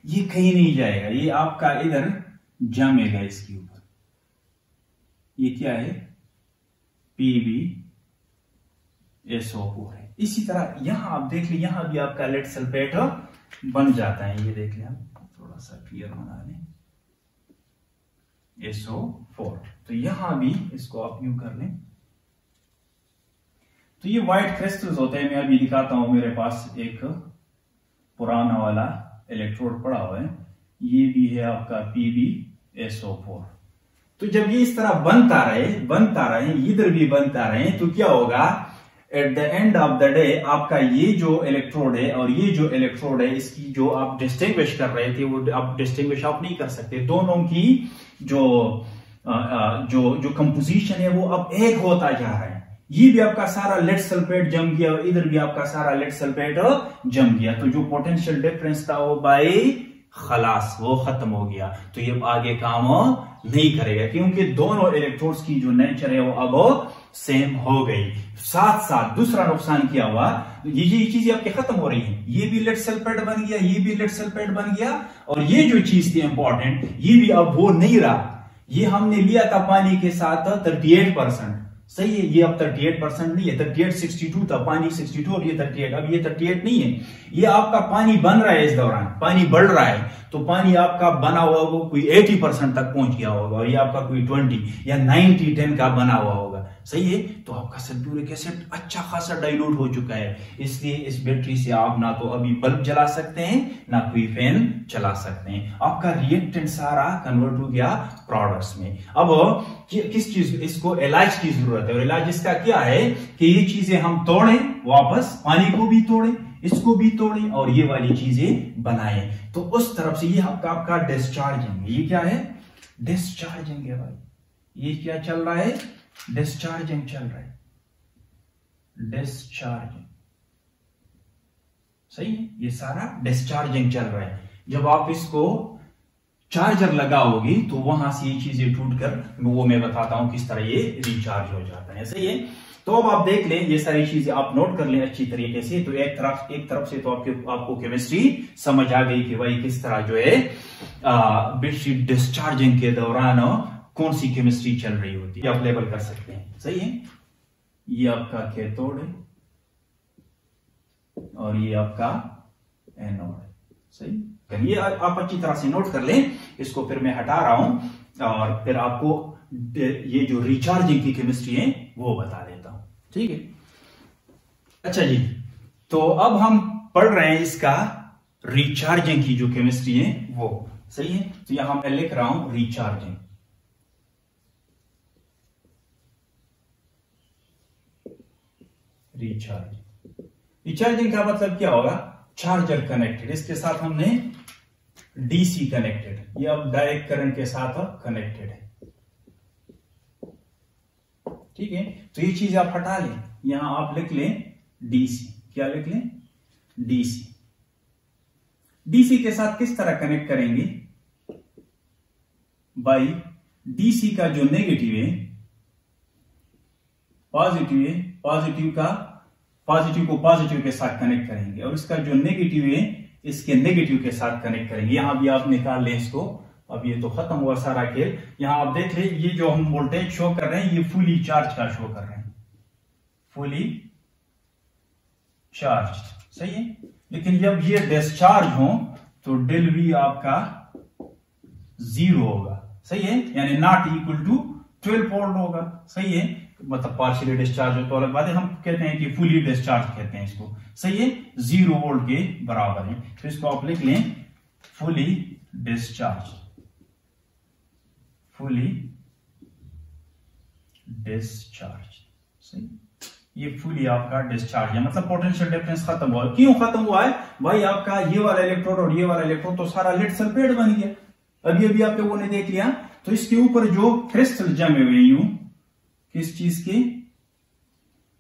[SPEAKER 1] ये कहीं नहीं जाएगा, ये आपका इधर जमेगा इसके ऊपर। ये क्या है, PbSO4 है। इसी तरह यहां आप देख लें, यहां भी आपका लेड सल्फेट बन जाता है, ये देख लें आप, थोड़ा सा क्लियर बना लें, SO4। तो यहां भी इसको आप यू कर लें। तो ये व्हाइट क्रिस्टल्स होते हैं, मैं अभी दिखाता हूं, मेरे पास एक पुराना वाला इलेक्ट्रोड पड़ा हुआ है, ये भी है आपका PbSO4। तो जब ये इस तरह बनता रहे, इधर भी बनता रहे, तो क्या होगा, at the end of the day आपका ये जो इलेक्ट्रोड है और ये जो इलेक्ट्रोड है, इसकी जो आप डिस्टिंग्विश कर रहे थे, वो आप डिस्टिंग्विश आप नहीं कर सकते। दोनों की जो कंपोजिशन है वो अब एक होता जा रहा है। ये भी आपका सारा लेड सल्फेट जम गया और इधर भी आपका सारा लेड सल्फेट जम गया, तो जो पोटेंशियल डिफरेंस था वो भाई खलास, वो खत्म हो गया। तो ये आगे काम नहीं करेगा, क्योंकि दोनों इलेक्ट्रोड्स की जो नेचर है वो अब सेम हो गई। साथ साथ दूसरा नुकसान क्या हुआ, ये चीजें आपके खत्म हो रही हैं, ये भी लेड सल्फेट बन गया, ये भी लेड सल्फेट बन गया, और ये जो चीज थी इंपॉर्टेंट, ये भी अब वो नहीं रहा। ये हमने लिया था पानी के साथ 38%, सही है, ये अब 38% नहीं है, 3862 था, पानी 62 और ये 38, अब ये 38 नहीं है, ये आपका पानी बन रहा है, इस दौरान पानी बढ़ रहा है, तो पानी आपका बना हुआ वो कोई 80% तक पहुंच गया होगा, और ये आपका कोई 20 या 90-10 का बना हुआ होगा, सही है। तो आपका सल्फ्यूरिक एसिड अच्छा खासा डाइल्यूट हो चुका है, इसलिए इस बैटरी से आप ना तो अभी बल्ब जला सकते हैं, ना कोई फैन चला सकते हैं, आपका रिएक्टेंट सारा कन्वर्ट हो गया प्रोडक्ट्स में। अब किस चीज, इसको इलाज की जरूरत है, और इलाज इसका क्या है कि ये चीजें हम तोड़ें वापस, पानी को भी तोड़ें, इसको भी तोड़ें, और ये वाली चीजें बनाएं। तो उस तरफ से ये आपका डिस्चार्जिंग, ये क्या है, डिस्चार्जिंग है भाई, ये क्या चल रहा है, डिस्चार्जिंग चल रहा है, डिस्चार्जिंग, सही है, ये सारा डिस्चार्जिंग चल रहा है। जब आप इसको चार्जर लगाओगे तो वहां से ये चीजें टूटकर, वो मैं बताता हूं किस तरह ये रिचार्ज हो जाता है, सही है। तो अब आप देख लें, ये सारी चीजें आप नोट कर लें अच्छी तरीके से। तो एक तरफ से तो आपको केमिस्ट्री समझ आ गई कि भाई किस तरह जो है बैटरी डिस्चार्जिंग के दौरान कौन सी केमिस्ट्री चल रही होती है, आप लेबल कर सकते हैं, सही है। ये आपका कैथोड है और ये आपका एनोड है, सही। ये आप अच्छी तरह से नोट कर लें, इसको फिर मैं हटा रहा हूं और फिर आपको ये जो रिचार्जिंग की केमिस्ट्री है वो बता देता हूं, ठीक है। अच्छा जी, तो अब हम पढ़ रहे हैं इसका रिचार्जिंग की जो केमिस्ट्री है वो, सही है। तो यहां मैं लिख रहा हूं रिचार्जिंग, रिचार्जिंग का मतलब क्या होगा, चार्जर कनेक्टेड, इसके साथ हमने डीसी कनेक्टेड, ये अब डायरेक्ट करंट के साथ कनेक्टेड है, ठीक है। तो ये चीज आप हटा लें, यहां आप लिख लें डीसी, क्या लिख लें, डीसी। डीसी के साथ किस तरह कनेक्ट करेंगे, बाई डीसी का जो नेगेटिव है पॉजिटिव है, पॉजिटिव को पॉजिटिव के साथ कनेक्ट करेंगे, और इसका जो नेगेटिव है इसके नेगेटिव के साथ कनेक्ट करेंगे। यहां भी आप निकाल लें इसको, अब ये तो खत्म हुआ सारा खेल। यहां आप देख लें, ये जो हम वोल्टेज शो कर रहे हैं ये फुली चार्ज का शो कर रहे हैं, फुली चार्ज, सही है। लेकिन जब ये डिस्चार्ज हो तो डेल वी आपका 0 होगा, सही है, यानी नॉट इक्वल टू 12 वोल्ट होगा, सही है। मतलब पार्शियली डिस्चार्ज हो तो अलग बात है, हम कहते हैं कि फुली डिस्चार्ज कहते हैं इसको, सही है, 0 वोल्ट के बराबर है। तो इसको आप लिख लें फुली डिस्चार्ज, फुली डिस्चार्ज, सही। ये फुली आपका डिस्चार्ज है, मतलब पोटेंशियल डिफरेंस खत्म हुआ। क्यों खत्म हुआ है भाई? आपका ये वाला इलेक्ट्रोड और ये वाला इलेक्ट्रोड तो सारा लेड सल्फेट बन गया, अभी अभी आप लोगों ने देख लिया। तो इसके ऊपर जो क्रिस्टल जमे हुए यूं, किस चीज के?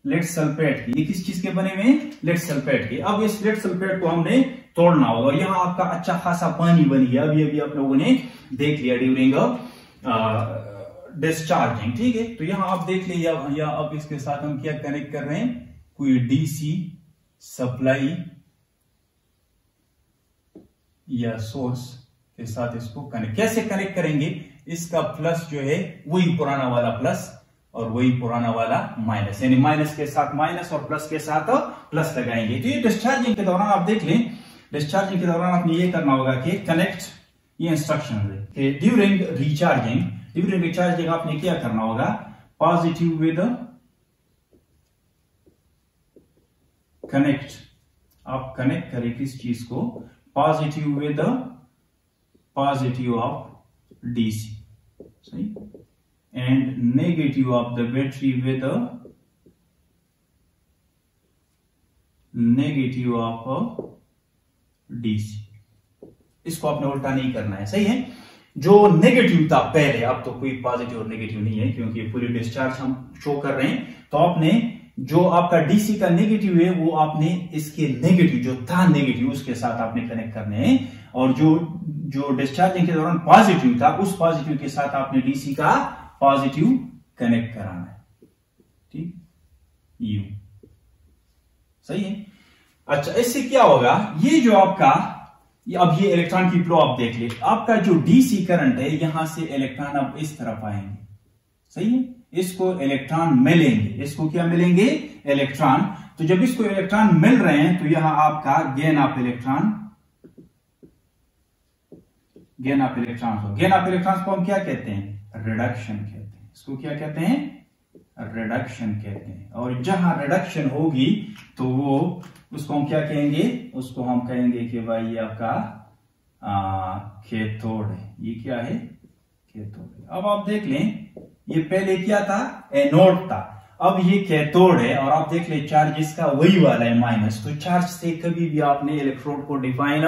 [SPEAKER 1] लेड सल्फेट की। ये किस चीज के बने हुए हैं? लेड सल्फेट के। अब इस लेड सल्फेट को हमने तोड़ना होगा, और यहाँ आपका अच्छा खासा पानी बन गया, अभी अभी आप लोगों ने देख लिया ड्यूरिंग डिस्चार्जिंग। ठीक है, तो यहां आप देख लीजिए, या अब इसके साथ हम क्या कनेक्ट कर रहे हैं? कोई डीसी सप्लाई या सोर्स के साथ इसको कनेक्ट। कैसे कनेक्ट करेंगे? इसका प्लस जो है वही पुराना वाला प्लस और वही पुराना वाला माइनस, यानी माइनस के साथ माइनस और प्लस के साथ प्लस लगाएंगे। तो ये डिस्चार्जिंग के दौरान आप देख लें, डिस्चार्जिंग के दौरान आपने ये करना होगा कि कनेक्ट, ये इंस्ट्रक्शन है। ड्यूरिंग रिचार्जिंग आपने क्या करना होगा? पॉजिटिव विद कनेक्ट, आप कनेक्ट करें किस चीज को? Positive with positive of DC, सही, and negative of the battery with negative of DC. इसको आपने उल्टा नहीं करना है, सही है। जो नेगेटिव था पहले, अब तो कोई पॉजिटिव और नेगेटिव नहीं है क्योंकि फुली डिस्चार्ज हम शो कर रहे हैं। तो आपने जो आपका डीसी का नेगेटिव है वो आपने इसके नेगेटिव जो था नेगेटिव उसके साथ आपने कनेक्ट करने हैं, और जो डिस्चार्जिंग के दौरान पॉजिटिव था उस पॉजिटिव के साथ आपने डीसी का पॉजिटिव कनेक्ट कराना है। ठीक, यू सही है। अच्छा, इससे क्या होगा? ये जो आपका अब ये इलेक्ट्रॉन की फ्लो आप देख ले, आपका जो डीसी करंट है यहां से इलेक्ट्रॉन अब इस तरफ आएंगे, सही है। इसको इलेक्ट्रॉन मिलेंगे, इसको क्या मिलेंगे? इलेक्ट्रॉन। तो जब इसको इलेक्ट्रॉन मिल रहे हैं तो यहां आपका गेन ऑफ इलेक्ट्रॉन हो। गेन ऑफ इलेक्ट्रॉन को हम क्या कहते हैं? रिडक्शन कहते हैं। इसको क्या कहते हैं? रिडक्शन कहते हैं। और जहां रिडक्शन होगी तो वो उसको हम क्या कहेंगे? उसको हम कहेंगे कि भाई ये आपका कैथोड है। ये क्या है? कैथोड है। अब आप देख लें, ये पहले क्या था? एनोड था, अब ये कैथोड है। और आप देख लें चार्ज इसका वही वाला है माइनस। तो चार्ज से कभी भी आपने इलेक्ट्रोड को डिफाइन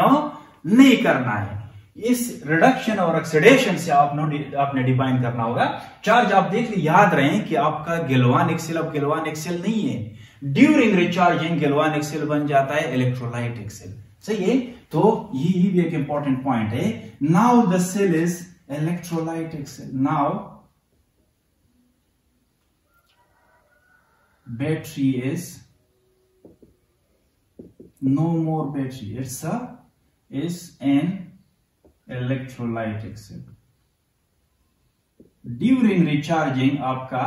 [SPEAKER 1] नहीं करना है, इस रिडक्शन और ऑक्सीडेशन से आपने डिफाइन करना होगा। चार्ज आप देख ली, याद रहे कि आपका गैल्वानिक सेल अब गैल्वानिक सेल नहीं है। ड्यूरिंग रिचार्जिंग गैल्वानिक सेल बन जाता है इलेक्ट्रोलाइटिक सेल, सही है। तो ये भी एक इंपॉर्टेंट पॉइंट है। Now the cell is electrolytic cell. Now battery is no more battery, it's an electrolytic cell. During recharging आपका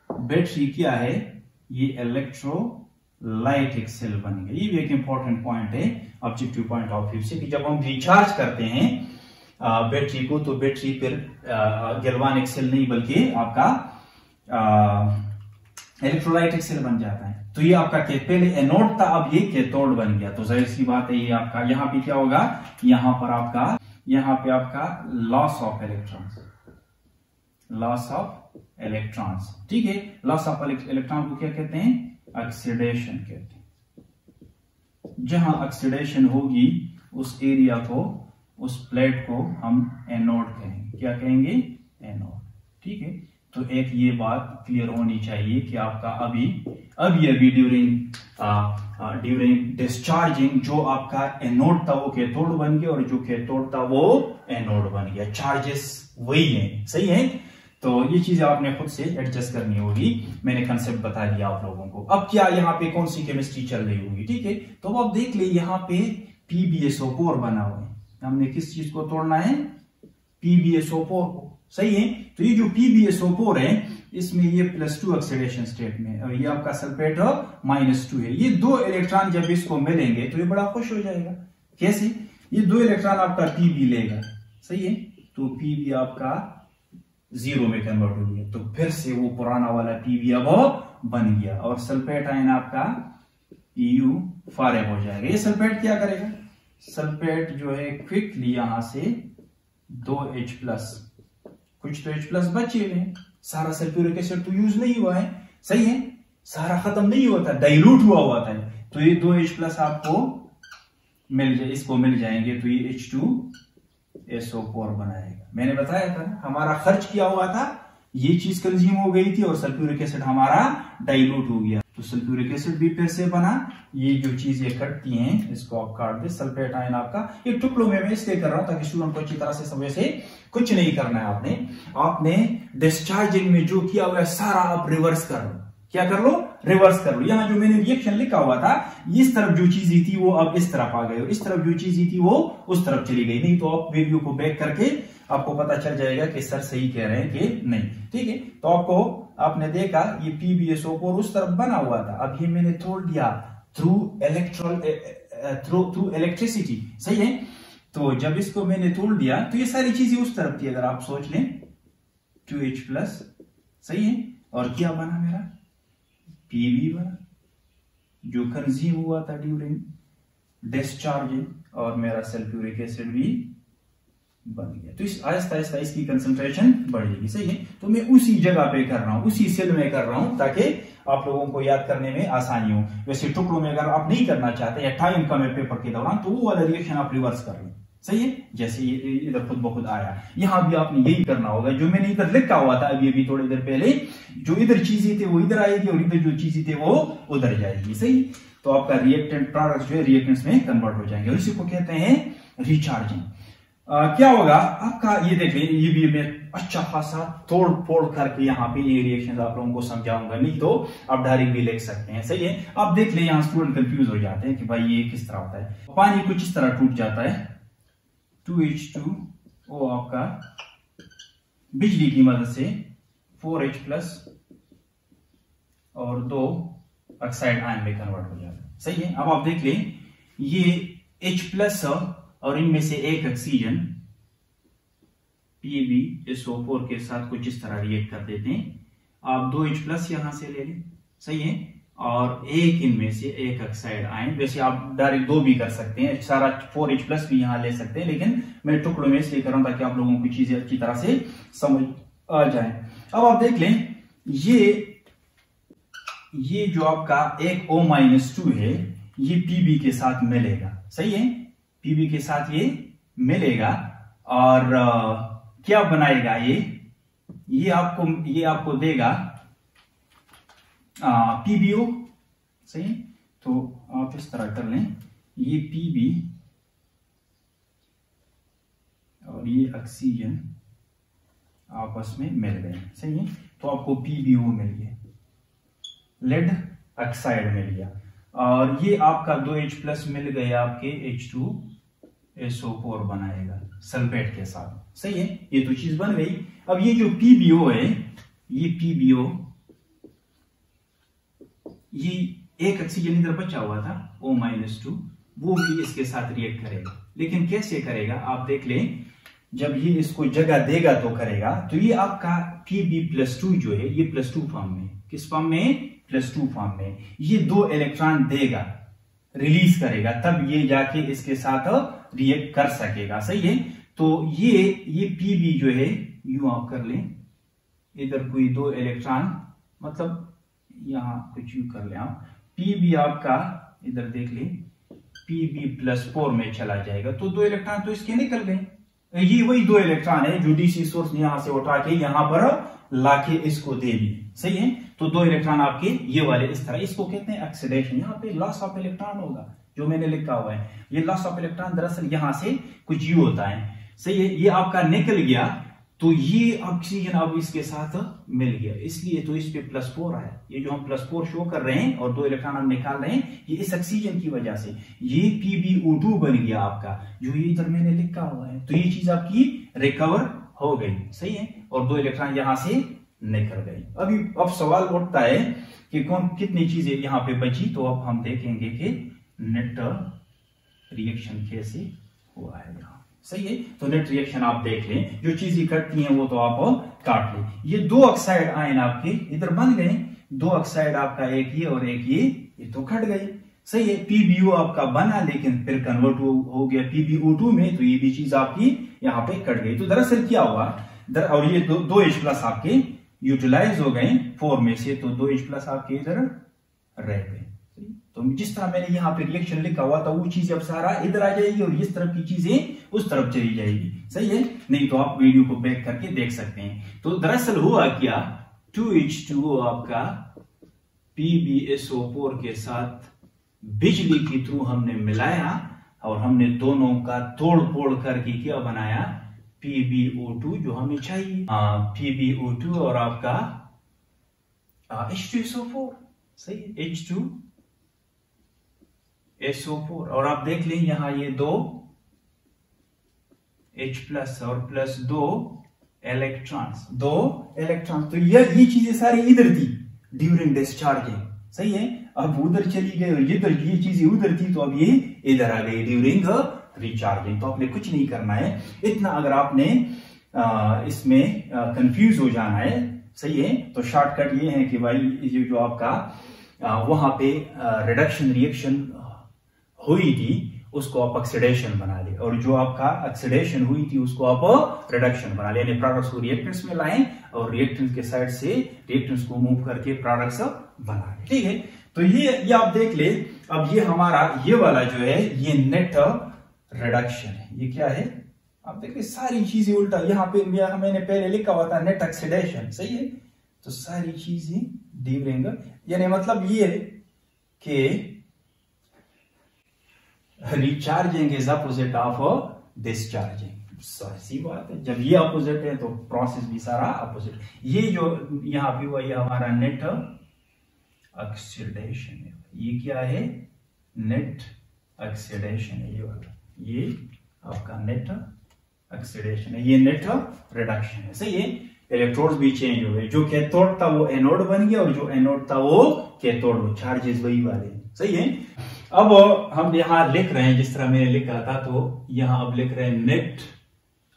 [SPEAKER 1] बैटरी क्या है? ये इलेक्ट्रोलाइटिक सेल बन गया। ये भी एक इंपॉर्टेंट पॉइंट है ऑब्जेक्टिव पॉइंट ऑफ व्यू से, कि जब हम रिचार्ज करते हैं बैटरी को तो बैटरी फिर गैल्वानिक सेल नहीं बल्कि आपका इलेक्ट्रोलाइटिक सेल बन जाता है। तो ये आपका पहले एनोड था, अब ये कैथोड बन गया। तो जाहिर सी बात है ये आपका यहां पे क्या होगा? यहां पे आपका लॉस ऑफ इलेक्ट्रॉन्स, ठीक है। लॉस ऑफ इलेक्ट्रॉन को क्या कहते हैं? ऑक्सीडेशन कहते हैं। जहां ऑक्सीडेशन होगी उस एरिया को, उस प्लेट को हम एनोड कहेंगे। क्या कहेंगे? एनोड, ठीक है। तो एक ये बात क्लियर होनी चाहिए कि आपका अभी ड्यूरिंग डिस्चार्जिंग जो आपका एनोड था वो कैथोड बन गया, और जो कैथोड था वो एनोड बन गया। चार्जेस वही हैं, सही है। तो ये चीजें आपने खुद से एडजस्ट करनी होगी। मैंने कंसेप्ट बता दिया आप लोगों को। अब क्या यहाँ पे कौन सी केमिस्ट्री चल रही होगी, ठीक है। तो आप देख ले, यहाँ पे PbSO4 बना हुआ है। हमने किस चीज को तोड़ना है? PbSO4 को, सही है। तो ये जो PbSO4 है इसमें ये +2 ऑक्सीडेशन स्टेट में, और ये आपका सल्फेट -2 है। ये दो इलेक्ट्रॉन जब इसको मिलेंगे तो ये बड़ा खुश हो जाएगा। कैसे? ये दो इलेक्ट्रॉन आपका Pb लेगा, सही है। तो Pb आपका 0 में कन्वर्ट हो गया, तो फिर से वो पुराना वाला Pb अब बन गया, और सल्फेट आयन आपका Pu फारिग हो जाएगा। ये सल्फेट क्या करेगा? सल्फेट जो है क्विकली यहां से 2H+, कुछ तो H+ बचे हुए हैं, सारा सल्फ्यूरिक एसिड तो यूज नहीं हुआ है, सही है। सारा खत्म नहीं होता, डाइल्यूट हुआ हुआ था। तो ये 2H+ आपको मिल जाए, इसको मिल जाएंगे, तो ये H2SO4 बनाएगा। मैंने बताया था हमारा खर्च किया हुआ था, ये चीज कंज्यूम हो गई थी और सल्फ्यूरिक एसिड हमारा डाइल्यूट हो गया। तो सल्फ्यूरिक एसिड भी फिर से बना। ये जो चीजें कटती हैं इसको आप काट दे। सल्फेट आयन आपका ये टुकड़ों में मैं इसलिए कर रहा हूं ताकि स्टूडेंट को अच्छी तरह से समझे। से कुछ नहीं करना है आपने डिस्चार्जिंग में जो किया हुआ है सारा आप रिवर्स कर लो। क्या कर लो? रिवर्स कर लो। यहां जो मैंने रिएक्शन लिखा हुआ था, इस तरफ जो चीज थी वो अब इस तरफ आ गई और इस तरफ जो चीज थी वो उस तरफ चली गई। नहीं तो आप वीडियो को बैक करके आपको पता चल जाएगा कि सर सही कह रहे हैं कि नहीं। ठीक है, तो आपने देखा ये PbSO4 उस तरफ बना हुआ था। अब ये मैंने तोड़ दिया थ्रू इलेक्ट्रिसिटी। सही है, तो जब इसको मैंने तोड़ दिया तो ये सारी चीजें उस तरफ थी। अगर आप सोच लें 2H+, सही है, और क्या बना मेरा Pb बना जो कंज्यूम हुआ था ड्यूरिंग डिस्चार्जिंग, और मेरा सल्फ्यूरिक एसिड भी बन गया। तो इस आहिस्ता आहिस्ता इसकी कंसंट्रेशन बढ़ेगी। सही है, तो मैं उसी जगह पे कर रहा हूं, उसी सेल में कर रहा हूं ताकि आप लोगों को याद करने में आसानी हो। वैसे टुकड़ों में अगर आप नहीं करना चाहते या टाइम कम है पेपर के दौरान, तो वो वाला रिएक्शन आप रिवर्स कर लें। सही है, जैसे ये इधर खुद ब खुद आया, यहां भी आपने यही करना होगा। जो मैंने इधर लिखा हुआ था अभी थोड़ी देर पहले, जो इधर चीजें थे वो इधर आएगी और इधर जो चीजें थे वो उधर जाएगी। सही, तो आपका रिएक्टेंट प्रोडक्ट जो है रिएक्टेंट्स में कन्वर्ट हो जाएंगे और इसी को कहते हैं रिचार्जिंग। क्या होगा आपका, ये देख लें, ये भी मैं अच्छा खासा तोड़ फोड़ करके यहाँ पे ये रिएक्शन आप लोगों को समझाऊंगा, नहीं तो आप डायरेक्ट भी लिख सकते हैं। सही है, आप देख लें यहाँ स्टूडेंट कंफ्यूज हो जाते हैं कि भाई ये किस तरह होता है। पानी कुछ इस तरह टूट जाता है, 2H2O आपका बिजली की मदद से 4H+ और 2 ऑक्साइड आयन में कन्वर्ट हो जाता है। सही है, अब आप देख लें ये H+ और इनमें से एक ऑक्सीजन PbSO4 के साथ कुछ इस तरह रिएक्ट कर देते हैं। आप 2H+ यहां से ले लें। सही है, और एक इनमें से एक ऑक्साइड आयन, वैसे आप डायरेक्ट 2 भी कर सकते हैं, सारा 4H+ भी यहां ले सकते हैं, लेकिन मैं टुकड़ों में इसलिए कर रहा हूं ताकि आप लोगों को चीजें अच्छी तरह से समझ आ जाए। अब आप देख लें ये जो आपका एक O-2 है ये Pb के साथ मिलेगा। सही है, Pb के साथ ये मिलेगा और क्या बनाएगा ये आपको देगा PbO। सही है, तो आप इस तरह कर लें, ये Pb और ये ऑक्सीजन आपस में मिल गए। सही है, तो आपको PbO मिल गया, लेड ऑक्साइड मिल गया, और ये आपका 2H+ मिल गया आपके H2SO4 बनाएगा सल्फेट के साथ। सही है, ये तो चीज बन गई। अब ये जो PbO है, ये PbO, ये एक ऑक्सीजन इधर बचा हुआ था O-2, वो भी इसके साथ रिएक्ट करेगा। लेकिन कैसे करेगा आप देख लें, जब ये इसको जगह देगा तो करेगा। तो ये आपका Pb+2 जो है ये +2 फॉर्म में, किस फॉर्म में? +2 फॉर्म में। ये 2 इलेक्ट्रॉन देगा, रिलीज करेगा, तब ये जाके इसके साथ रिएक्ट कर सकेगा। सही है, तो ये Pb जो है यूं आप कर लें, इधर कोई 2 इलेक्ट्रॉन, मतलब यहां कुछ यूं कर लें आप, Pb आपका इधर देख लें Pb+4 में चला जाएगा, तो 2 इलेक्ट्रॉन तो इसके निकल गए। ये वही 2 इलेक्ट्रॉन है जो डीसी सोर्स यहां से उठा के यहां पर लाके इसको दे दी। सही है, तो 2 इलेक्ट्रॉन आपके ये वाले इस तरह, इसको कहते हैं ऑक्सीडेशन। यहाँ पे लॉस ऑफ इलेक्ट्रॉन होगा जो मैंने लिखा हुआ है, ये लॉस ऑफ इलेक्ट्रॉन दरअसल यहां से कुछ यू होता है। सही है, ये आपका निकल गया, तो ये ऑक्सीजन अब इसके साथ मिल गया, इसलिए तो इस पे +4 आया। ये जो हम +4 शो कर रहे हैं और 2 इलेक्ट्रॉन हम निकाल रहे हैं, ये इस ऑक्सीजन की वजह से ये PbO2 बन गया आपका, जो ये इधर मैंने लिखा हुआ है। तो ये चीज आपकी रिकवर हो गई। सही है, और 2 इलेक्ट्रॉन यहां से निकल गई। अब सवाल उठता है कि कितनी चीजें यहां पे बची, तो अब हम देखेंगे कि नेट रिएक्शन कैसे हुआ है यहां। सही है, तो नेट रिएक्शन आप देख लें, जो चीजें कटती हैं वो तो आप काट लें। ये 2 ऑक्साइड आयन आपके इधर बन गए, 2 ऑक्साइड आपका, एक ये और एक ये तो कट गए। सही है, PbO आपका बना लेकिन फिर कन्वर्ट हो गया PbO2 में, तो ये भी चीज आपकी यहाँ पे कट गई। तो दरअसल क्या हुआ, और ये 2H+ आपके यूटिलाइज हो गए 4 में से, तो 2H प्लस आपके इधर रह गए। तो जिस तरह मैंने यहाँ पे रिएक्शन लिखा हुआ था वो चीज अब सारा इधर आ जाएगी और इस तरफ की चीजें उस तरफ चली जाएगी। सही है, नहीं तो आप वीडियो को बैक करके देख सकते हैं। तो दरअसल हुआ क्या, 2H2O आपका PbSO4 के साथ बिजली के थ्रू हमने मिलाया और हमने दोनों का तोड़ फोड़ करके क्या बनाया, PbO2 जो हमें चाहिए। PbO2 और आपका H2SO4, सही है, H2SO4। और आप देख लें यहां ये 2 H प्लस और प्लस 2 इलेक्ट्रॉन्स, तो ये चीजें सारी इधर थी ड्यूरिंग डिस्चार्जिंग। सही है, अब उधर चली गई और इधर ये चीजें उधर थी, तो अब ये इधर आ गई ड्यूरिंग रिचार्जिंग। तो आपने कुछ नहीं करना है इतना, अगर आपने इसमें कंफ्यूज हो जाना है, सही है, तो शॉर्टकट ये है कि भाई ये जो आपका वहां पे रिडक्शन रिएक्शन हुई थी उसको आप ऑक्सीडेशन बना ले, और जो आपका ऑक्सीडेशन हुई थी उसको आप रिडक्शन बना ले, यानी प्रोडक्ट्स को रिएक्टेंट्स में लाएं और रिएक्टेंट्स के साइड से रिएक्टेंट्स को मूव करके प्रोडक्ट्स बना ले। ठीक है, तो ये आप देख ले। अब ये हमारा ये वाला जो है ये नेट रिडक्शन है। ये क्या है, आप देखिए सारी चीजें उल्टा, यहाँ पे मैंने पहले लिखा हुआ था नेट ऑक्सीडेशन। सही है, तो सारी चीजें ड्यूरिंग, यानी मतलब ये कि recharging is opposite of discharging. सी बात है, जब ये अपोजिट है तो प्रोसेस भी सारा अपोजिट। ये जो यहां पे हुआ ये हमारा नेट ऑक्सीडेशन है। ये क्या है, नेट ऑक्सीडेशन है, ये वाला, ये आपका नेट ऑक्सीडेशन है, ये नेट रिडक्शन है। सही है, इलेक्ट्रोड्स भी चेंज हो गए, जो कैथोड था वो एनोड बन गया और जो एनोड था वो कैथोड, चार्जेस वही वाले। सही है, अब हम यहां लिख रहे हैं जिस तरह मैंने लिखा था, तो यहां अब लिख रहे हैं net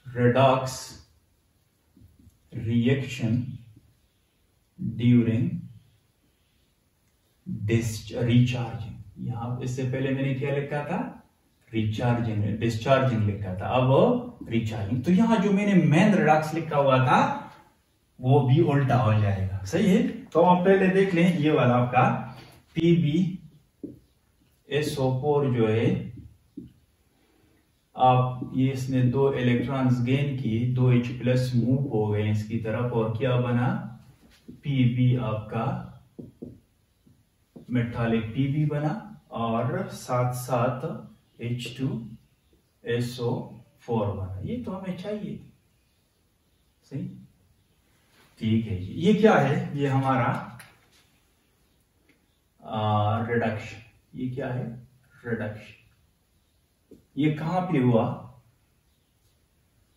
[SPEAKER 1] redox reaction during recharging. यहां इससे पहले मैंने क्या लिखा था, रिचार्जिंग, डिस्चार्जिंग लिखा था, अब रिचार्जिंग। तो यहां जो मैंने मेन रेडॉक्स लिखा हुआ था वो भी उल्टा हो जाएगा। सही है, तो आप पहले देख लें ये वाला आपका PbSO4 जो है, आप ये इसने 2 इलेक्ट्रॉन्स गेन किए, 2H प्लस मूव हो गए इसकी तरफ और क्या बना, Pb आपका मेटालिक Pb बना और साथ साथ H2SO4 बना। ये तो हमें चाहिए। सही, ठीक है जी। ये क्या है, ये हमारा रिडक्शन। ये क्या है, रिडक्शन। ये कहां पे हुआ,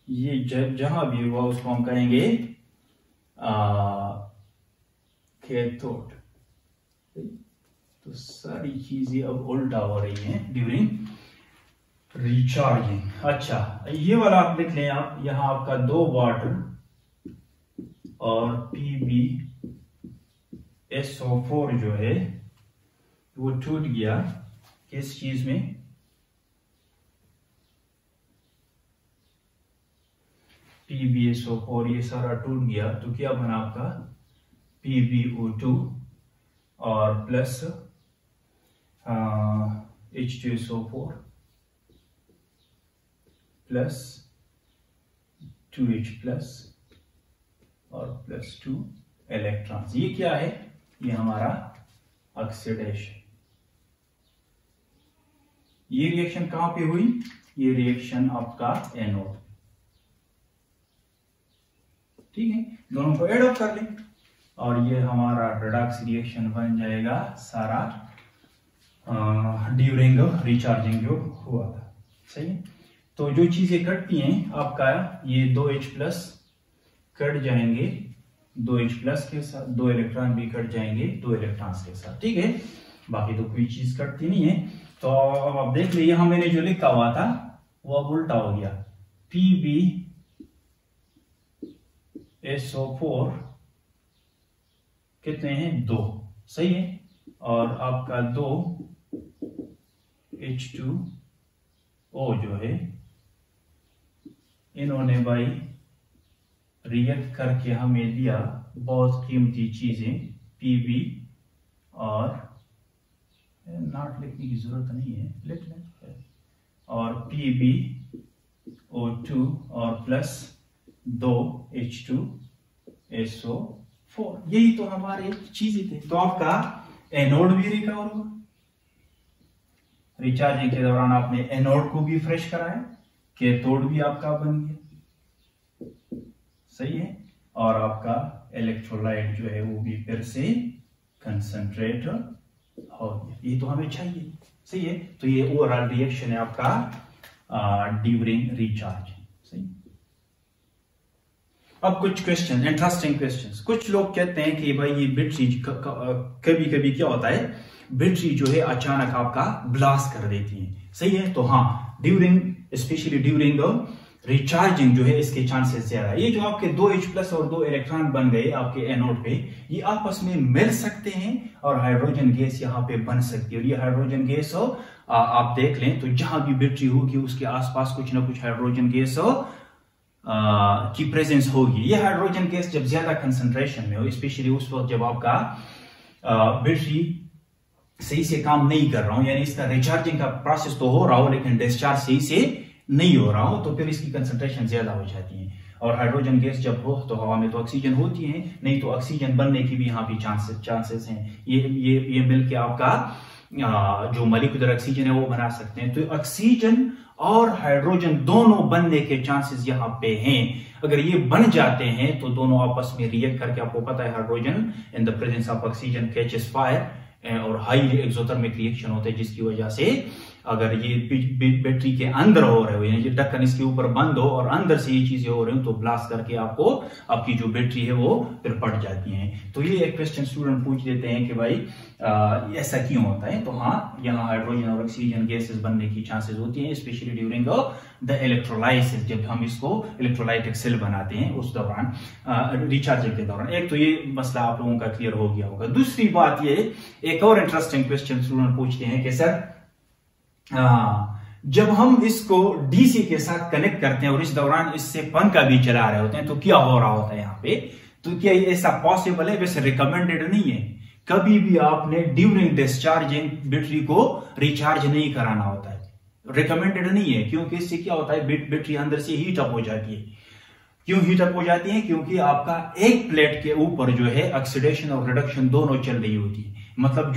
[SPEAKER 1] ये जहां भी हुआ उसको हम कहेंगे कैथोड। तो सारी चीजें अब उल्टा हो रही हैं ड्यूरिंग रिचार्जिंग। अच्छा, ये वाला आप लिख लें, आप यहां आपका 2 वाटर और PbSO4 जो है वो टूट गया किस चीज में, PbSO4 ये सारा टूट गया, तो क्या बना आपका PbO2 और plus H2SO4 plus 2H plus और प्लस 2 इलेक्ट्रॉन्स। ये क्या है, ये हमारा ऑक्सीडेशन। ये रिएक्शन कहां पे हुई, ये रिएक्शन आपका एनोड। ठीक है, दोनों को एड ऑफ कर लें और ये हमारा रिडॉक्स रिएक्शन बन जाएगा सारा ड्यूरिंग रिचार्जिंग जो हुआ था। सही है, तो जो चीजें कटती हैं आपका, ये 2H प्लस कट जाएंगे 2H प्लस के साथ, 2 इलेक्ट्रॉन भी कट जाएंगे 2 इलेक्ट्रॉन्स के साथ। ठीक है, बाकी तो कोई चीज कटती नहीं है। तो अब आप देख लीजिए, यहां मैंने जो लिखा हुआ था वो अब उल्टा हो गया, PbSO4 कितने हैं, 2। सही है, और आपका 2 H2O जो है, इन्होंने भाई रिएक्ट करके हमें दिया बहुत कीमती चीजें पीबी, और नॉट लिखने की जरूरत नहीं है, लिख लें, और PbO2 और प्लस 2H2SO4, यही तो हमारे चीजें थे। तो आपका एनोड भी रिकवर हुआ, रिचार्जिंग के दौरान आपने एनोड को भी फ्रेश कराया, कैथोड भी आपका बन गया, सही है, और आपका इलेक्ट्रोलाइट जो है वो भी फिर से कंसंट्रेट हो गया। ये तो हमें चाहिए, सही है। तो ये ओवरऑल रिएक्शन है आपका ड्यूरिंग रिचार्ज, सही। अब कुछ क्वेश्चन, इंटरेस्टिंग क्वेश्चंस। कुछ लोग कहते हैं कि भाई ये बैटरी कभी कभी क्या होता है, बैटरी जो है अचानक आपका ब्लास्ट कर देती है, सही है। तो हाँ, during, specially during the recharging जो है इसके चांसेस ज्यादा है। ये जो आपके 2H+ और 2 इलेक्ट्रॉन बन गए आपके एनोड पे, ये आपस में मिल सकते हैं और हाइड्रोजन गैस यहाँ पे बन सकती है। और ये हाइड्रोजन गैस हो, आप देख लें तो जहां भी बैटरी होगी उसके आसपास कुछ ना कुछ हाइड्रोजन गैस हो की प्रेजेंस होगी। ये हाइड्रोजन गैस जब ज्यादा कंसंट्रेशन में हो, स्पेशली उस वक्त जब आपका बैटरी सही से काम नहीं कर रहा हो, यानी इसका रिचार्जिंग का प्रोसेस तो हो रहा हो लेकिन डिस्चार्ज सही से नहीं हो रहा हो, तो फिर इसकी कंसंट्रेशन ज्यादा हो जाती है। और हाइड्रोजन गैस जब हो तो हवा में तो ऑक्सीजन होती है, नहीं तो ऑक्सीजन बनने की भी यहाँ भी चांसेस हैं। ये मिलके आपका जो मॉलिक्यूलर ऑक्सीजन है वो बना सकते हैं। तो ऑक्सीजन और हाइड्रोजन दोनों बनने के चांसेस यहाँ पे हैं। अगर ये बन जाते हैं तो दोनों आपस में रिएक्ट करके, आपको पता है hydrogen in the presence of oxygen catches fire और हाई एक्सोथर्मिक रिएक्शन होते हैं, जिसकी वजह से अगर ये बैटरी के अंदर हो रहे हो, यानी ढक्कन इसके ऊपर बंद हो और अंदर से ये चीजें हो रही हो, तो ब्लास्ट करके आपको आपकी जो बैटरी है वो फिर फट जाती है। तो ये एक क्वेश्चन स्टूडेंट पूछ देते हैं कि भाई ऐसा क्यों होता है। तो हाँ, यहाँ हाइड्रोजन और ऑक्सीजन गैसेस बनने की चांसेस होती हैं, स्पेशली ड्यूरिंग द इलेक्ट्रोलाइसिस, जब हम इसको इलेक्ट्रोलाइटिक सेल बनाते हैं उस दौरान, रिचार्जिंग के दौरान। एक तो ये मसला आप लोगों का क्लियर हो गया होगा। दूसरी बात ये, एक और इंटरेस्टिंग क्वेश्चन स्टूडेंट पूछते हैं कि सर जब हम इसको डीसी के साथ कनेक्ट करते हैं और इस दौरान इससे पंखा भी चला रहे होते हैं, तो क्या हो रहा होता है यहाँ पे। तो क्या ऐसा पॉसिबल है? वैसे रिकमेंडेड नहीं है, कभी भी आपने ड्यूरिंग डिस्चार्जिंग बैटरी को रिचार्ज नहीं कराना होता है, रिकमेंडेड नहीं है। क्योंकि इससे क्या होता है, बैटरी अंदर से हीट अप हो जाती है। क्यों हीट अप हो जाती है? क्योंकि आपका एक प्लेट के ऊपर जो है ऑक्सीडेशन और रिडक्शन दोनों चल रही होती है। मतलब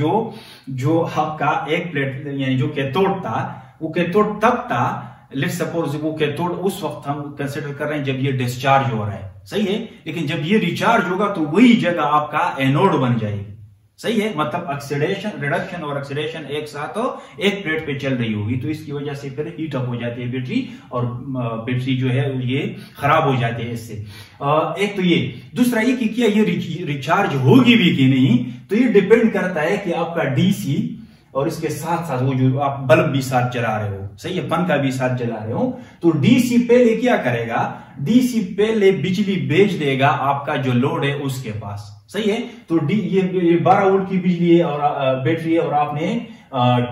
[SPEAKER 1] जो आपका एक प्लेट, यानी जो कैथोड था, वो कैथोड तब था, लेट्स सपोज वो कैथोड उस वक्त हम कंसिडर कर रहे हैं जब ये डिस्चार्ज हो रहा है, सही है। लेकिन जब ये रिचार्ज होगा तो वही जगह आपका एनोड बन जाएगी, सही है। मतलब ऑक्सीडेशन, रिडक्शन और ऑक्सीडेशन एक साथ एक प्लेट पे चल रही होगी, तो इसकी वजह से फिर हीट अप हो जाती है बैटरी और बैटरी जो है ये खराब हो जाती है इससे। एक तो ये, दूसरा ये कि क्या ये रिचार्ज होगी भी कि नहीं, तो ये डिपेंड करता है कि आपका डीसी और इसके साथ साथ वो जो आप बल्ब भी साथ जला रहे हो, सही है, पंखा भी साथ जला रहे हो, तो डीसी पहले क्या करेगा, डीसी पहले बिजली भेज देगा आपका जो लोड है उसके पास, सही है। तो ये 12 वोल्ट की बिजली है और बैटरी है और आपने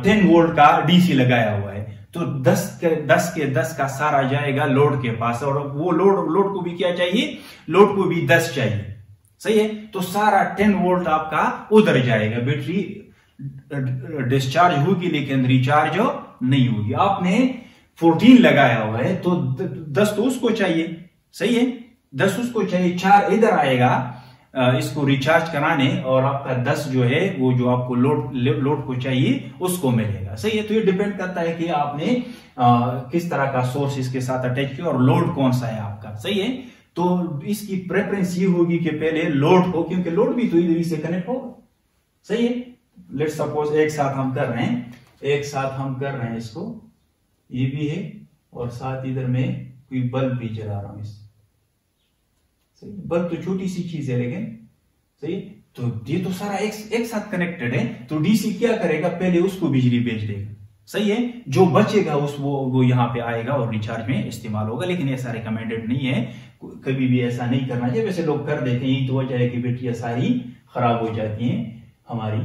[SPEAKER 1] 10 वोल्ट का डीसी लगाया हुआ है, तो 10 का सारा जाएगा लोड के पास, और वो लोड को भी क्या चाहिए, लोड को भी 10 चाहिए, सही है। तो सारा 10 वोल्ट आपका उधर जाएगा, बैटरी डिस्चार्ज होगी लेकिन रिचार्ज नहीं होगी। आपने 14 लगाया हुआ है तो 10 तो उसको चाहिए, सही है, 10 उसको चाहिए, 4 इधर आएगा इसको रिचार्ज कराने, और आपका 10 जो है वो जो आपको लोड को चाहिए उसको मिलेगा, सही है। तो ये डिपेंड करता है कि आपने किस तरह का सोर्स इसके साथ अटैच किया और लोड कौन सा है आपका, सही है। तो इसकी प्रेफरेंस ये होगी कि पहले लोड हो, क्योंकि लोड भी तो इधर से कनेक्ट होगा, सही है। लेट्स सपोज एक साथ हम कर रहे हैं इसको, ये भी है और साथ इधर में कोई बल्ब भी जला रहा हूं इससे, सही। बल्ब तो छोटी सी चीज है लेकिन, सही, तो ये तो सारा एक साथ कनेक्टेड है। तो डीसी क्या करेगा, पहले उसको बिजली भेज देगा, सही है। जो बचेगा वो यहाँ पे आएगा और रिचार्ज में इस्तेमाल होगा, लेकिन ऐसा रिकमेंडेड नहीं है, कभी भी ऐसा नहीं करना चाहिए। वैसे लोग कर देते हैं, तो वजह है कि बैटरियां सारी खराब हो जाती हैं हमारी।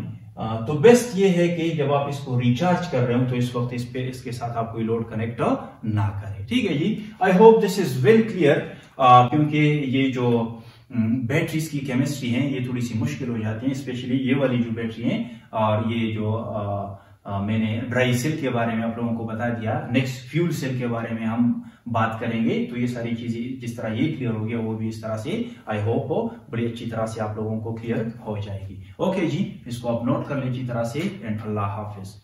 [SPEAKER 1] तो बेस्ट ये है कि जब आप इसको रिचार्ज कर रहे हो तो इस वक्त इसके साथ आप कोई लोड कनेक्ट ना करें, ठीक है जी। I hope this is very clear, क्योंकि ये जो बैटरीज की केमिस्ट्री है ये थोड़ी सी मुश्किल हो जाती है, स्पेशली ये वाली जो बैटरी है। और ये जो मैंने ड्राई सेल के बारे में आप लोगों को बता दिया, नेक्स्ट फ्यूल सेल के बारे में हम बात करेंगे। तो ये सारी चीजें जिस तरह ये क्लियर हो गया वो भी इस तरह से आई होप हो बड़ी अच्छी तरह से आप लोगों को क्लियर हो जाएगी। ओके जी, इसको आप नोट कर लें अच्छी तरह से। एंड अल्लाह हाफिज।